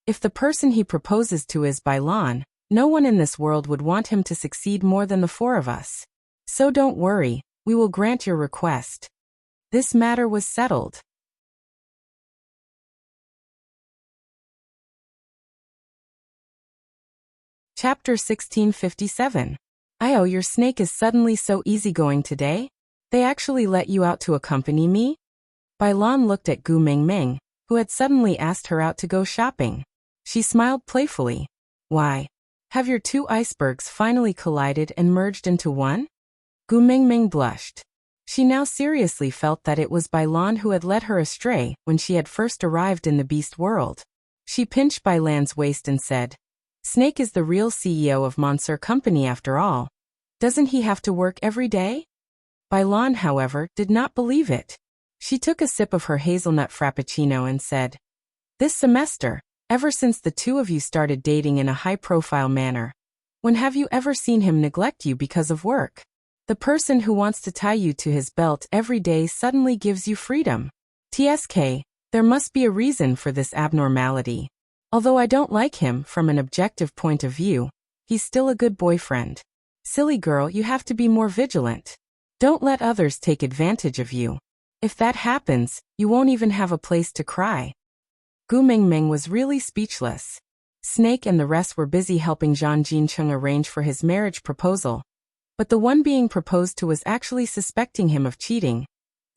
If the person he proposes to is Bailan, no one in this world would want him to succeed more than the four of us. So don't worry, we will grant your request. This matter was settled. Chapter 1657. Oh, your snake is suddenly so easygoing today? They actually let you out to accompany me? Bailan looked at Gu Mingming, who had suddenly asked her out to go shopping. She smiled playfully. Why? Have your two icebergs finally collided and merged into one? Gu Mingming blushed. She now seriously felt that it was Bailan who had led her astray when she had first arrived in the beast world. She pinched Bailan's waist and said, Snake is the real CEO of Monsieur Company after all. Doesn't he have to work every day? Bailan, however, did not believe it. She took a sip of her hazelnut frappuccino and said, This semester, ever since the two of you started dating in a high-profile manner, when have you ever seen him neglect you because of work? The person who wants to tie you to his belt every day suddenly gives you freedom. TSK, there must be a reason for this abnormality. Although I don't like him from an objective point of view, he's still a good boyfriend. Silly girl, you have to be more vigilant. Don't let others take advantage of you. If that happens, you won't even have a place to cry. Gu Mingming was really speechless. Snake and the rest were busy helping Zhang Jincheng arrange for his marriage proposal. But the one being proposed to was actually suspecting him of cheating.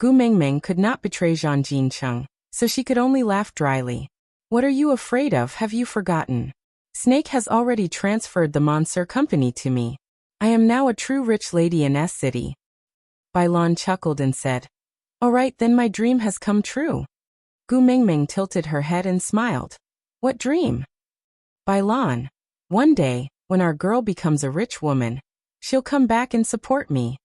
Gu Mingming could not betray Zhang Jincheng, so she could only laugh dryly. What are you afraid of, have you forgotten? Snake has already transferred the Monsieur Company to me. I am now a true rich lady in S City. Bailan chuckled and said, All right, then my dream has come true. Gu Mingming tilted her head and smiled. What dream? Bailan. One day, when our girl becomes a rich woman, she'll come back and support me.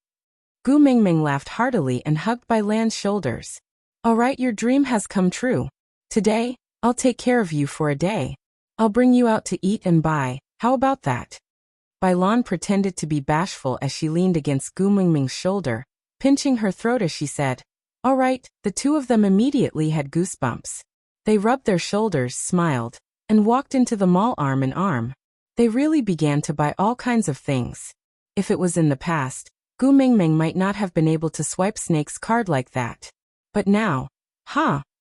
Gu Mingming laughed heartily and hugged Bailan's shoulders. All right, your dream has come true. Today, I'll take care of you for a day. I'll bring you out to eat and buy, how about that? Bailan pretended to be bashful as she leaned against Gu Mingming's shoulder, pinching her throat as she said, All right, the two of them immediately had goosebumps. They rubbed their shoulders, smiled, and walked into the mall arm in arm. They really began to buy all kinds of things. If it was in the past, Gu Mingming might not have been able to swipe Snake's card like that. But now,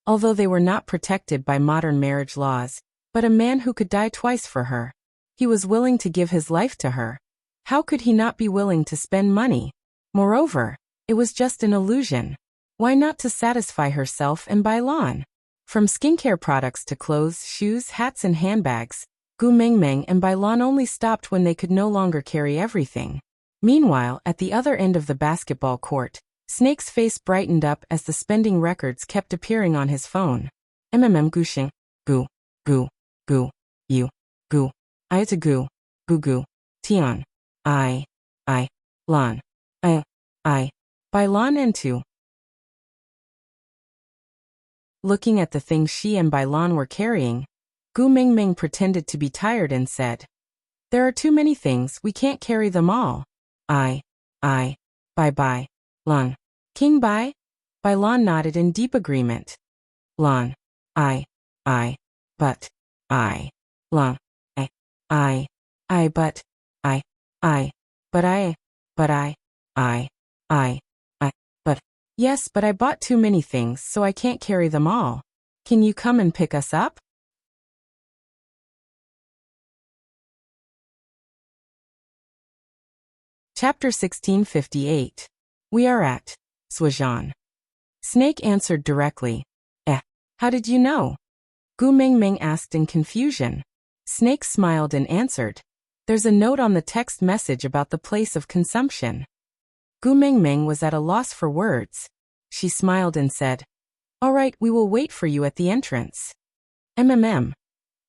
although they were not protected by modern marriage laws, but a man who could die twice for her. He was willing to give his life to her. How could he not be willing to spend money? Moreover, it was just an illusion. Why not to satisfy herself and Bailan? From skincare products to clothes, shoes, hats and handbags, Gu Mingming and Bailan only stopped when they could no longer carry everything. Meanwhile, at the other end of the basketball court, Snake's face brightened up as the spending records kept appearing on his phone. Gushing. Gu. You. Gu. I to Gu. Gu. Tian. I. Lan. I. Bailan and Tu. Looking at the things she and Bailan were carrying, Gu Mingming pretended to be tired and said, There are too many things, we can't carry them all. Bye. Lan. King bye? Bailan nodded in deep agreement. Lan. But. Lan. But. Yes, but I bought too many things, so I can't carry them all. Can you come and pick us up? Chapter 1658. We are at Swajan. Snake answered directly. How did you know? Gu Mingming asked in confusion. Snake smiled and answered. There's a note on the text message about the place of consumption. Gu Mingming was at a loss for words. She smiled and said, All right, we will wait for you at the entrance.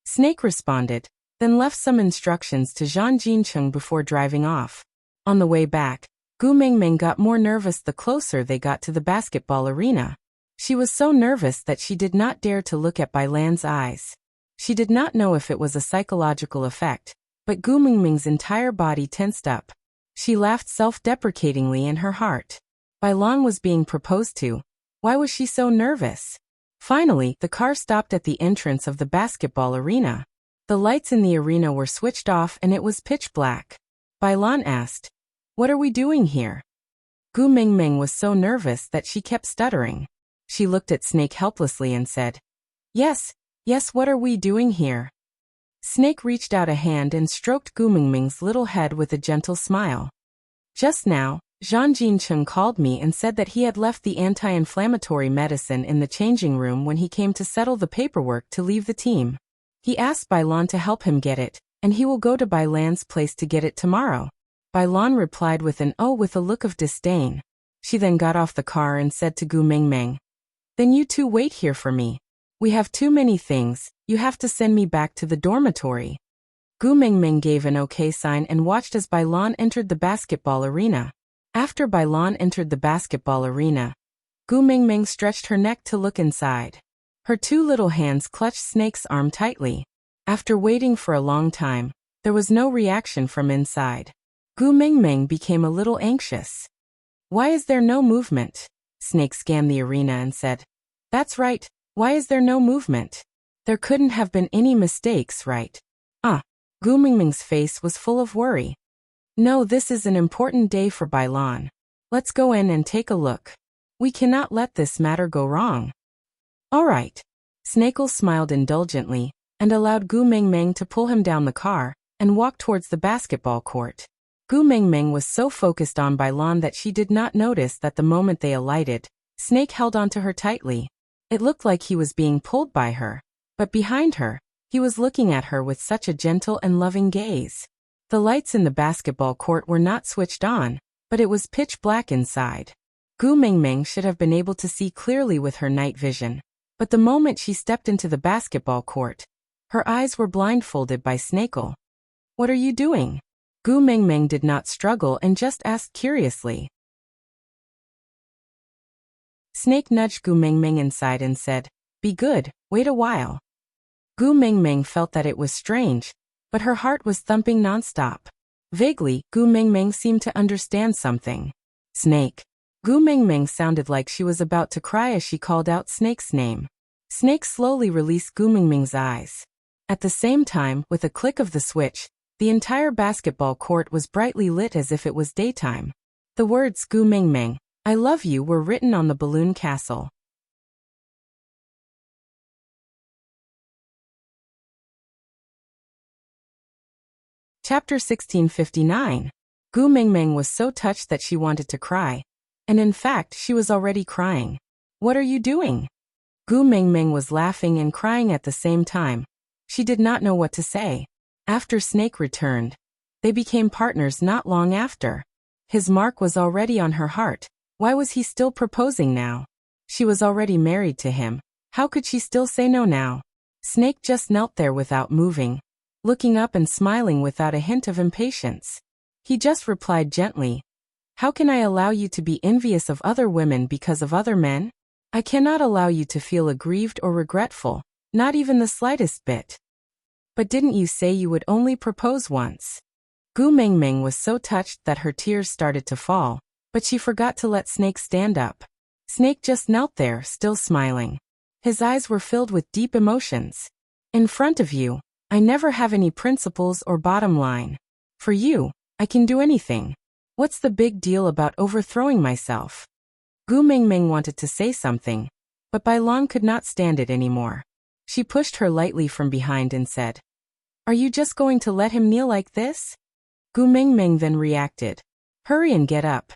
Snake responded, then left some instructions to Zhang Jincheng before driving off. On the way back, Gu Mingming got more nervous the closer they got to the basketball arena. She was so nervous that she did not dare to look at Bai Lan's eyes. She did not know if it was a psychological effect, but Gu Mingming's entire body tensed up. She laughed self-deprecatingly in her heart. Bai Lan was being proposed to. Why was she so nervous? Finally, the car stopped at the entrance of the basketball arena. The lights in the arena were switched off and it was pitch black. Bai Lan asked, "What are we doing here?" Gu Mingming was so nervous that she kept stuttering. She looked at Snake helplessly and said, Yes, what are we doing here?" Snake reached out a hand and stroked Gu Mingming's little head with a gentle smile. "Just now, Zhang Jincheng called me and said that he had left the anti-inflammatory medicine in the changing room when he came to settle the paperwork to leave the team. He asked Bai Lan to help him get it, and he will go to Bai Lan's place to get it tomorrow." Bai Lan replied with with a look of disdain. She then got off the car and said to Gu Mingming, "Then you two wait here for me. We have too many things, you have to send me back to the dormitory." Gu Mingming gave an okay sign and watched as Bai Lan entered the basketball arena. After Bai Lan entered the basketball arena, Gu Mingming stretched her neck to look inside. Her two little hands clutched Snake's arm tightly. After waiting for a long time, there was no reaction from inside. Gu Mingming became a little anxious. "Why is there no movement?" Snake scanned the arena and said, "That's right, why is there no movement? There couldn't have been any mistakes, right?" Gu Mingming's face was full of worry. "No, this is an important day for Bai Lan. Let's go in and take a look. We cannot let this matter go wrong." "All right." Snakel smiled indulgently and allowed Gu Mingming to pull him down the car and walk towards the basketball court. Gu Mingming was so focused on Bai Lan that she did not notice that the moment they alighted, Snake held onto her tightly. It looked like he was being pulled by her, but behind her, he was looking at her with such a gentle and loving gaze. The lights in the basketball court were not switched on, but it was pitch black inside. Gu Mingming should have been able to see clearly with her night vision, but the moment she stepped into the basketball court, her eyes were blindfolded by Snakel. "What are you doing?" Gu Mingming did not struggle and just asked curiously. Snake nudged Gu Mingming inside and said, "Be good, wait a while." Gu Mingming felt that it was strange, but her heart was thumping nonstop. Vaguely, Gu Mingming seemed to understand something. "Snake." Gu Mingming sounded like she was about to cry as she called out Snake's name. Snake slowly released Gu Mingming's eyes. At the same time, with a click of the switch, the entire basketball court was brightly lit as if it was daytime. The words "Gu Mingming, I love you" were written on the balloon castle. Chapter 1659. Gu Mingming was so touched that she wanted to cry. And in fact, she was already crying. "What are you doing?" Gu Mingming was laughing and crying at the same time. She did not know what to say. After Snake returned, they became partners not long after. His mark was already on her heart. Why was he still proposing now? She was already married to him. How could she still say no now? Snake just knelt there without moving, looking up and smiling without a hint of impatience. He just replied gently, "How can I allow you to be envious of other women because of other men? I cannot allow you to feel aggrieved or regretful, not even the slightest bit." "But didn't you say you would only propose once?" Gu Mingming was so touched that her tears started to fall, but she forgot to let Snake stand up. Snake just knelt there, still smiling. His eyes were filled with deep emotions. "In front of you, I never have any principles or bottom line. For you, I can do anything. What's the big deal about overthrowing myself?" Gu Mingming wanted to say something, but Bai Lan could not stand it anymore. She pushed her lightly from behind and said, "Are you just going to let him kneel like this?" Gu Mingming then reacted, "Hurry and get up.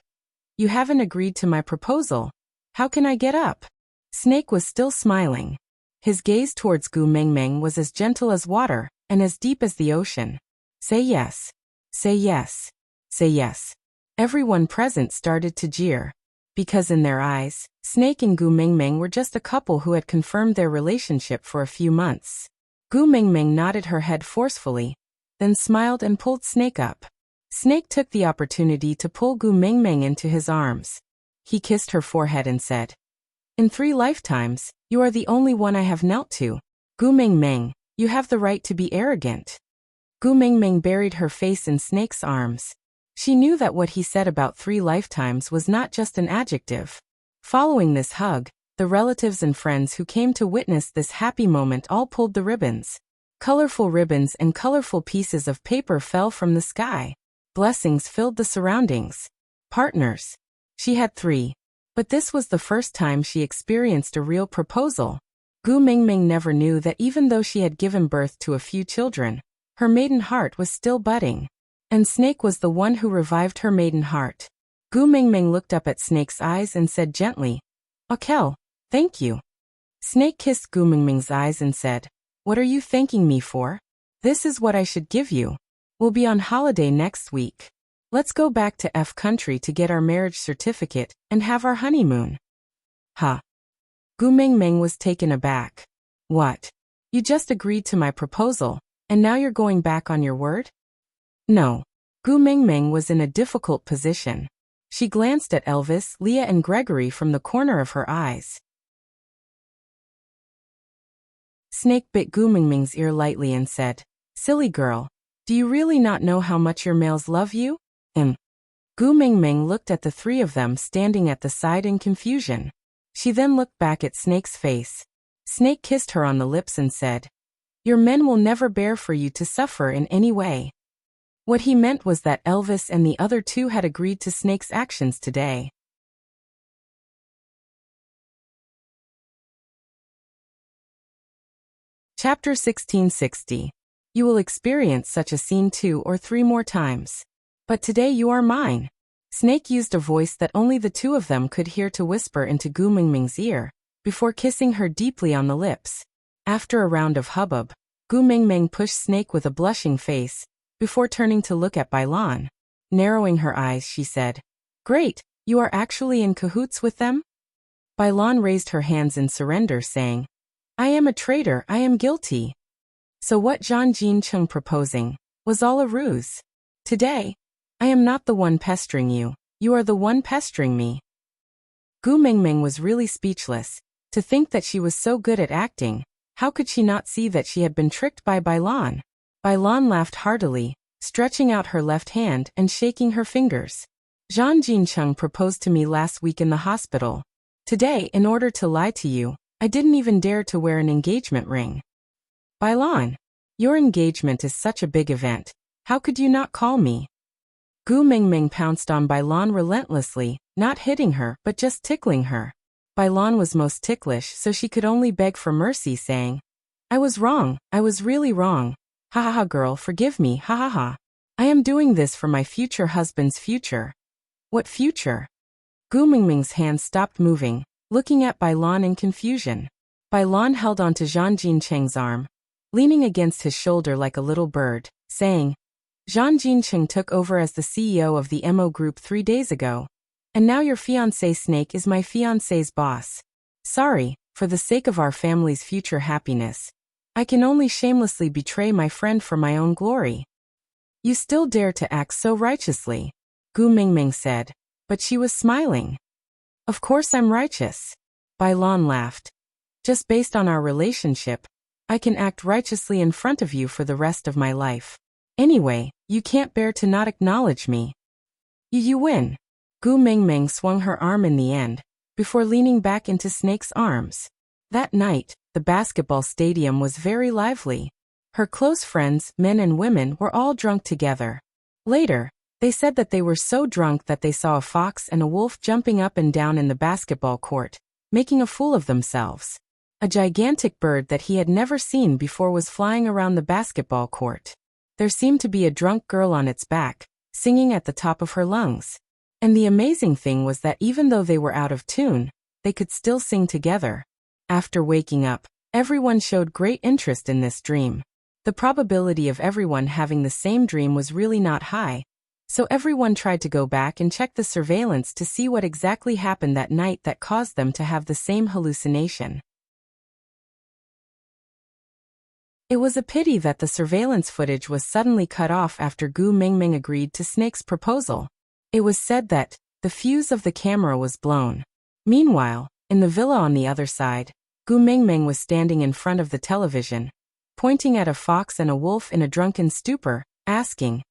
You haven't agreed to my proposal. How can I get up?" Snake was still smiling. His gaze towards Gu Mingming was as gentle as water and as deep as the ocean. "Say yes. Say yes. Say yes." Everyone present started to jeer. Because in their eyes, Snake and Gu Mingming were just a couple who had confirmed their relationship for a few months. Gu Mingming nodded her head forcefully, then smiled and pulled Snake up. Snake took the opportunity to pull Gu Mingming into his arms. He kissed her forehead and said, "In 3 lifetimes, you are the only one I have knelt to. Gu Mingming, you have the right to be arrogant." Gu Mingming buried her face in Snake's arms. She knew that what he said about 3 lifetimes was not just an adjective. Following this hug, the relatives and friends who came to witness this happy moment all pulled the ribbons. Colorful ribbons and colorful pieces of paper fell from the sky. Blessings filled the surroundings. Partners. She had 3. But this was the first time she experienced a real proposal. Gu Mingming never knew that even though she had given birth to a few children, her maiden heart was still budding. And Snake was the one who revived her maiden heart. Gu Mingming looked up at Snake's eyes and said gently, "Akel, thank you." Snake kissed Gu Mingming's eyes and said, "What are you thanking me for? This is what I should give you. We'll be on holiday next week. Let's go back to F country to get our marriage certificate and have our honeymoon." Huh. Gu Mingming was taken aback. "What? You just agreed to my proposal, and now you're going back on your word?" No. Gu Mingming was in a difficult position. She glanced at Elvis, Leah and Gregory from the corner of her eyes. Snake bit Gu Mingming's ear lightly and said, "Silly girl, do you really not know how much your males love you?" Gu Mingming looked at the 3 of them standing at the side in confusion. She then looked back at Snake's face. Snake kissed her on the lips and said, "Your men will never bear for you to suffer in any way." What he meant was that Elvis and the other 2 had agreed to Snake's actions today. Chapter 1660. You will experience such a scene 2 or 3 more times. But today you are mine. Snake used a voice that only the 2 of them could hear to whisper into Gu Mingming's ear, before kissing her deeply on the lips. After a round of hubbub, Gu Mingming pushed Snake with a blushing face, before turning to look at Bailan. Narrowing her eyes, she said, "Great, you are actually in cahoots with them?" Bailan raised her hands in surrender, saying, "I am a traitor, I am guilty." So what Zhang Jincheng proposing was all a ruse. Today, I am not the one pestering you, you are the one pestering me. Gu Mingming was really speechless. To think that she was so good at acting, how could she not see that she had been tricked by Bailan? Bailan laughed heartily, stretching out her left hand and shaking her fingers. "Zhang Jincheng proposed to me last week in the hospital. Today, in order to lie to you, I didn't even dare to wear an engagement ring." "Bailan, your engagement is such a big event. How could you not call me?" Gu Mingming pounced on Bailan relentlessly, not hitting her but just tickling her. Bailan was most ticklish, so she could only beg for mercy, saying, "I was wrong, I was really wrong. Ha ha ha, girl, forgive me, ha ha ha. I am doing this for my future husband's future." "What future?" Gu Mingming's hands stopped moving, looking at Bailan in confusion. Bailan held onto Zhang Jincheng's arm, leaning against his shoulder like a little bird, saying, "Zhang Jincheng took over as the CEO of the MO Group 3 days ago. And now your fiancé Snake is my fiancé's boss. Sorry, for the sake of our family's future happiness, I can only shamelessly betray my friend for my own glory." "You still dare to act so righteously," Gu Mingming said, but she was smiling. "Of course I'm righteous." Bailan laughed. "Just based on our relationship, I can act righteously in front of you for the rest of my life. Anyway, you can't bear to not acknowledge me. You win." Gu Mingming swung her arm in the end, before leaning back into Snake's arms. That night, the basketball stadium was very lively. Her close friends, men and women, were all drunk together. Later, they said that they were so drunk that they saw a fox and a wolf jumping up and down in the basketball court, making a fool of themselves. A gigantic bird that he had never seen before was flying around the basketball court. There seemed to be a drunk girl on its back, singing at the top of her lungs. And the amazing thing was that even though they were out of tune, they could still sing together. After waking up, everyone showed great interest in this dream. The probability of everyone having the same dream was really not high, so everyone tried to go back and check the surveillance to see what exactly happened that night that caused them to have the same hallucination. It was a pity that the surveillance footage was suddenly cut off after Gu Mingming agreed to Snake's proposal. It was said that the fuse of the camera was blown. Meanwhile, in the villa on the other side, Gu Mingming was standing in front of the television, pointing at a fox and a wolf in a drunken stupor, asking,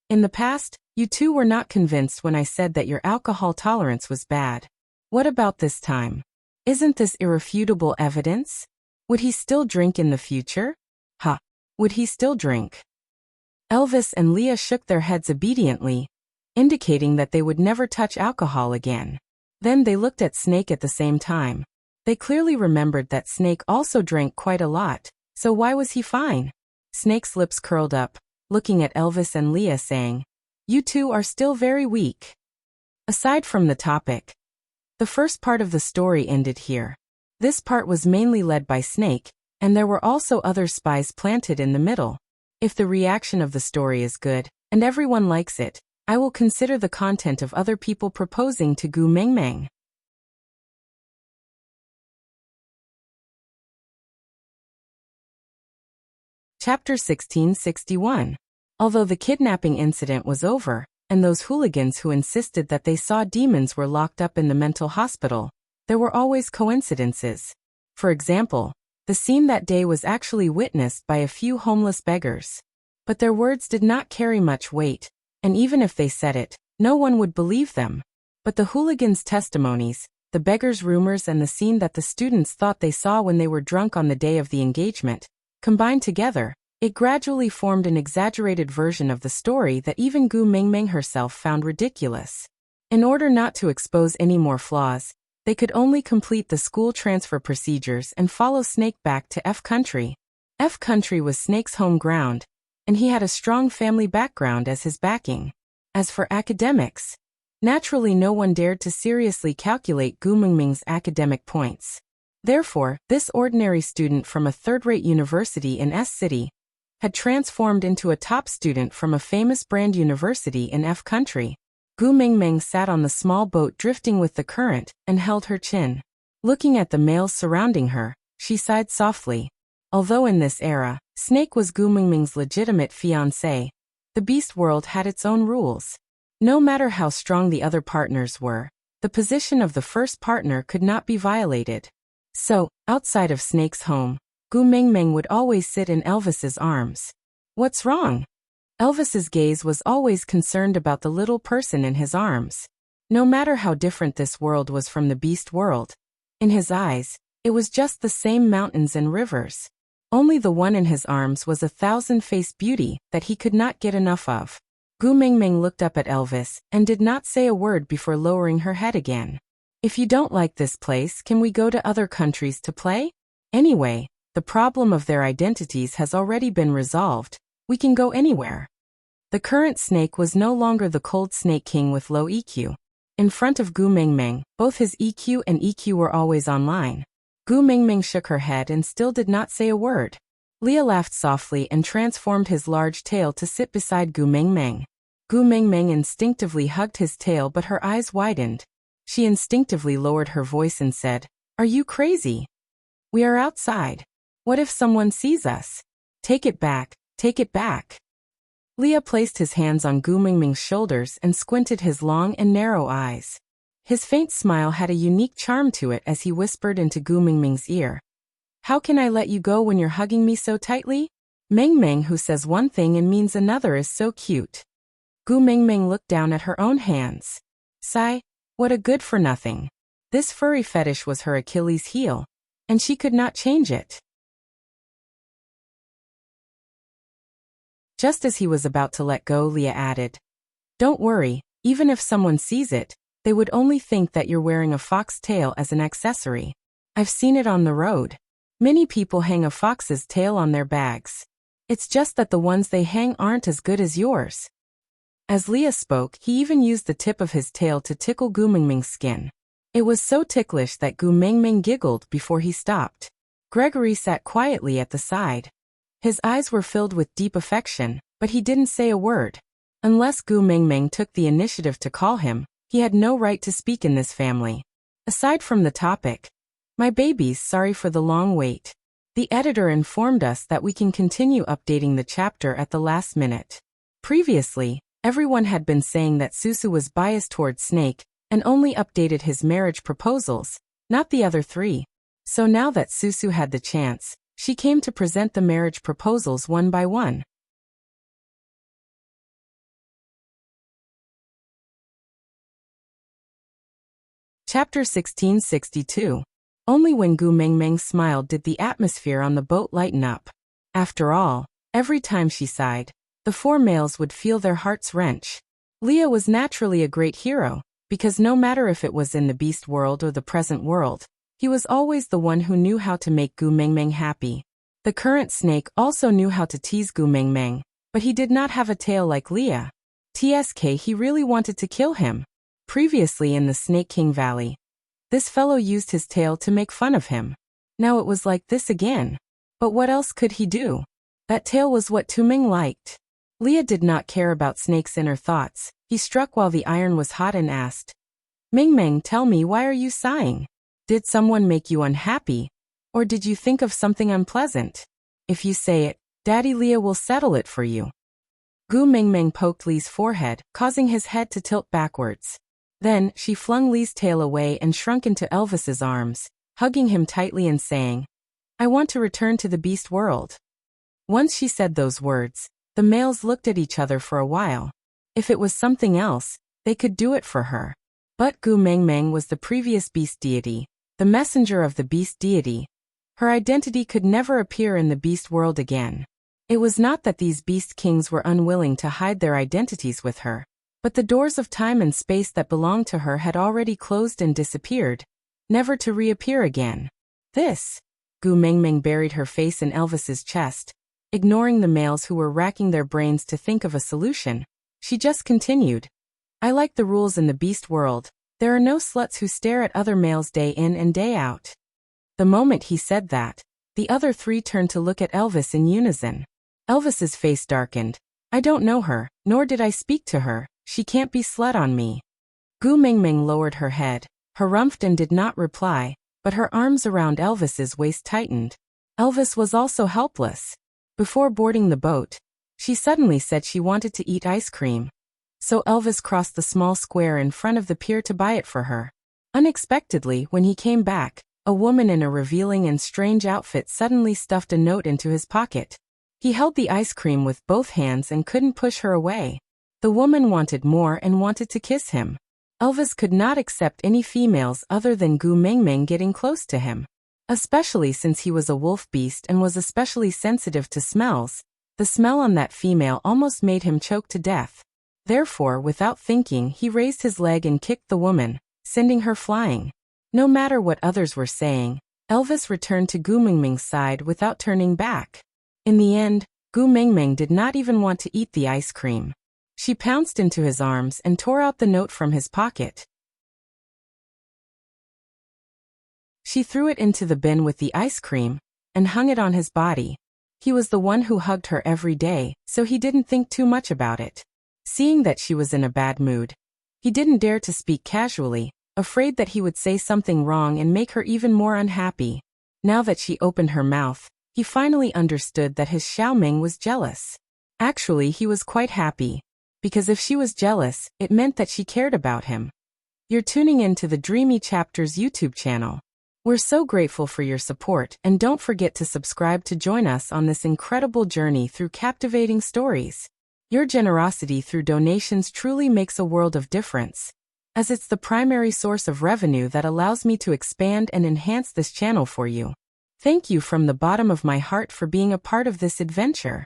"In the past, you two were not convinced when I said that your alcohol tolerance was bad. What about this time? Isn't this irrefutable evidence? Would he still drink in the future? Ha! Would he still drink?" Elvis and Leah shook their heads obediently, indicating that they would never touch alcohol again. Then they looked at Snake at the same time. They clearly remembered that Snake also drank quite a lot, so why was he fine? Snake's lips curled up, looking at Elvis and Leah saying, "You two are still very weak." Aside from the topic, the first part of the story ended here. This part was mainly led by Snake, and there were also other spies planted in the middle. If the reaction of the story is good, and everyone likes it, I will consider the content of other people proposing to Gu Mingming. Chapter 1661. Although the kidnapping incident was over, and those hooligans who insisted that they saw demons were locked up in the mental hospital, there were always coincidences. For example, the scene that day was actually witnessed by a few homeless beggars. But their words did not carry much weight, and even if they said it, no one would believe them. But the hooligans' testimonies, the beggars' rumors and the scene that the students thought they saw when they were drunk on the day of the engagement, combined together, it gradually formed an exaggerated version of the story that even Gu Mingming herself found ridiculous. In order not to expose any more flaws, they could only complete the school transfer procedures and follow Snake back to F Country. F Country was Snake's home ground, and he had a strong family background as his backing. As for academics, naturally no one dared to seriously calculate Gu Mingming's academic points. Therefore, this ordinary student from a third-rate university in S City had transformed into a top student from a famous brand university in F Country. Gu Mingming sat on the small boat drifting with the current and held her chin. Looking at the males surrounding her, she sighed softly. Although in this era, Snake was Gu Mingming's legitimate fiancé, the beast world had its own rules. No matter how strong the other partners were, the position of the first partner could not be violated. So, outside of Snake's home, Gu Mingming would always sit in Elvis's arms. What's wrong? Elvis's gaze was always concerned about the little person in his arms. No matter how different this world was from the beast world, in his eyes, it was just the same mountains and rivers. Only the one in his arms was a thousand-faced beauty that he could not get enough of. Gu Mingming looked up at Elvis and did not say a word before lowering her head again. "If you don't like this place, can we go to other countries to play? Anyway, the problem of their identities has already been resolved. We can go anywhere." The current Snake was no longer the cold Snake King with low EQ. In front of Gu Mingming, both his EQ and EQ were always online. Gu Mingming shook her head and still did not say a word. Leah laughed softly and transformed his large tail to sit beside Gu Mingming. Gu Mingming instinctively hugged his tail, but her eyes widened. She instinctively lowered her voice and said, "Are you crazy? We are outside. What if someone sees us? Take it back, take it back." Leah placed his hands on Gu Mingming's shoulders and squinted his long and narrow eyes. His faint smile had a unique charm to it as he whispered into Gu Mingming's ear. "How can I let you go when you're hugging me so tightly? Mingming who says one thing and means another is so cute." Gu Mingming looked down at her own hands. Sigh, what a good-for-nothing. This furry fetish was her Achilles heel, and she could not change it. Just as he was about to let go, Leah added, "Don't worry, even if someone sees it, they would only think that you're wearing a fox tail as an accessory. I've seen it on the road. Many people hang a fox's tail on their bags. It's just that the ones they hang aren't as good as yours." As Leah spoke, he even used the tip of his tail to tickle Gu Mingming's skin. It was so ticklish that Gu Mingming giggled before he stopped. Gregory sat quietly at the side. His eyes were filled with deep affection, but he didn't say a word. Unless Gu Mingming took the initiative to call him, he had no right to speak in this family. Aside from the topic, "My babies, sorry for the long wait." The editor informed us that we can continue updating the chapter at the last minute. Previously, everyone had been saying that Susu was biased towards Snake and only updated his marriage proposals, not the other three. So now that Susu had the chance, she came to present the marriage proposals one by one. Chapter 1662. Only when Gu Mengmeng smiled did the atmosphere on the boat lighten up. After all, every time she sighed, the four males would feel their hearts wrench. Leah was naturally a great hero, because no matter if it was in the beast world or the present world, he was always the one who knew how to make Gu Mengmeng happy. The current Snake also knew how to tease Gu Mengmeng, but he did not have a tail like Leah. TSK, he really wanted to kill him. Previously in the Snake King Valley, this fellow used his tail to make fun of him. Now it was like this again. But what else could he do? That tail was what Tuming liked. Leah did not care about Snake's inner thoughts. He struck while the iron was hot and asked, Mengmeng, tell me, why are you sighing? Did someone make you unhappy? Or did you think of something unpleasant? If you say it, Daddy Leah will settle it for you. Gu Mengmeng poked Lee's forehead, causing his head to tilt backwards. Then, she flung Lee's tail away and shrunk into Elvis's arms, hugging him tightly and saying, I want to return to the beast world. Once she said those words, the males looked at each other for a while. If it was something else, they could do it for her. But Gu Mengmeng was the previous beast deity, the messenger of the beast deity. Her identity could never appear in the beast world again. It was not that these beast kings were unwilling to hide their identities with her, but the doors of time and space that belonged to her had already closed and disappeared, never to reappear again. Gu Mengmeng buried her face in Elvis's chest, ignoring the males who were racking their brains to think of a solution. She just continued, I like the rules in the beast world. There are no sluts who stare at other males day in and day out. The moment he said that, the other three turned to look at Elvis in unison. Elvis's face darkened. I don't know her, nor did I speak to her. She can't be slut on me. Gu Mengmeng lowered her head, harumphed and did not reply, but her arms around Elvis's waist tightened. Elvis was also helpless. Before boarding the boat, she suddenly said she wanted to eat ice cream. So Elvis crossed the small square in front of the pier to buy it for her. Unexpectedly, when he came back, a woman in a revealing and strange outfit suddenly stuffed a note into his pocket. He held the ice cream with both hands and couldn't push her away. The woman wanted more and wanted to kiss him. Elvis could not accept any females other than Gu Mengmeng getting close to him. Especially since he was a wolf beast and was especially sensitive to smells, the smell on that female almost made him choke to death. Therefore, without thinking, he raised his leg and kicked the woman, sending her flying. No matter what others were saying, Elvis returned to Gu Mengmeng's side without turning back. In the end, Gu Mengmeng did not even want to eat the ice cream. She pounced into his arms and tore out the note from his pocket. She threw it into the bin with the ice cream and hung it on his body. He was the one who hugged her every day, so he didn't think too much about it. Seeing that she was in a bad mood, he didn't dare to speak casually, afraid that he would say something wrong and make her even more unhappy. Now that she opened her mouth, he finally understood that his Xiaoming was jealous. Actually, he was quite happy, because if she was jealous, it meant that she cared about him. You're tuning in to the Dreamy Chapters YouTube channel. We're so grateful for your support, and don't forget to subscribe to join us on this incredible journey through captivating stories. Your generosity through donations truly makes a world of difference, as it's the primary source of revenue that allows me to expand and enhance this channel for you. Thank you from the bottom of my heart for being a part of this adventure.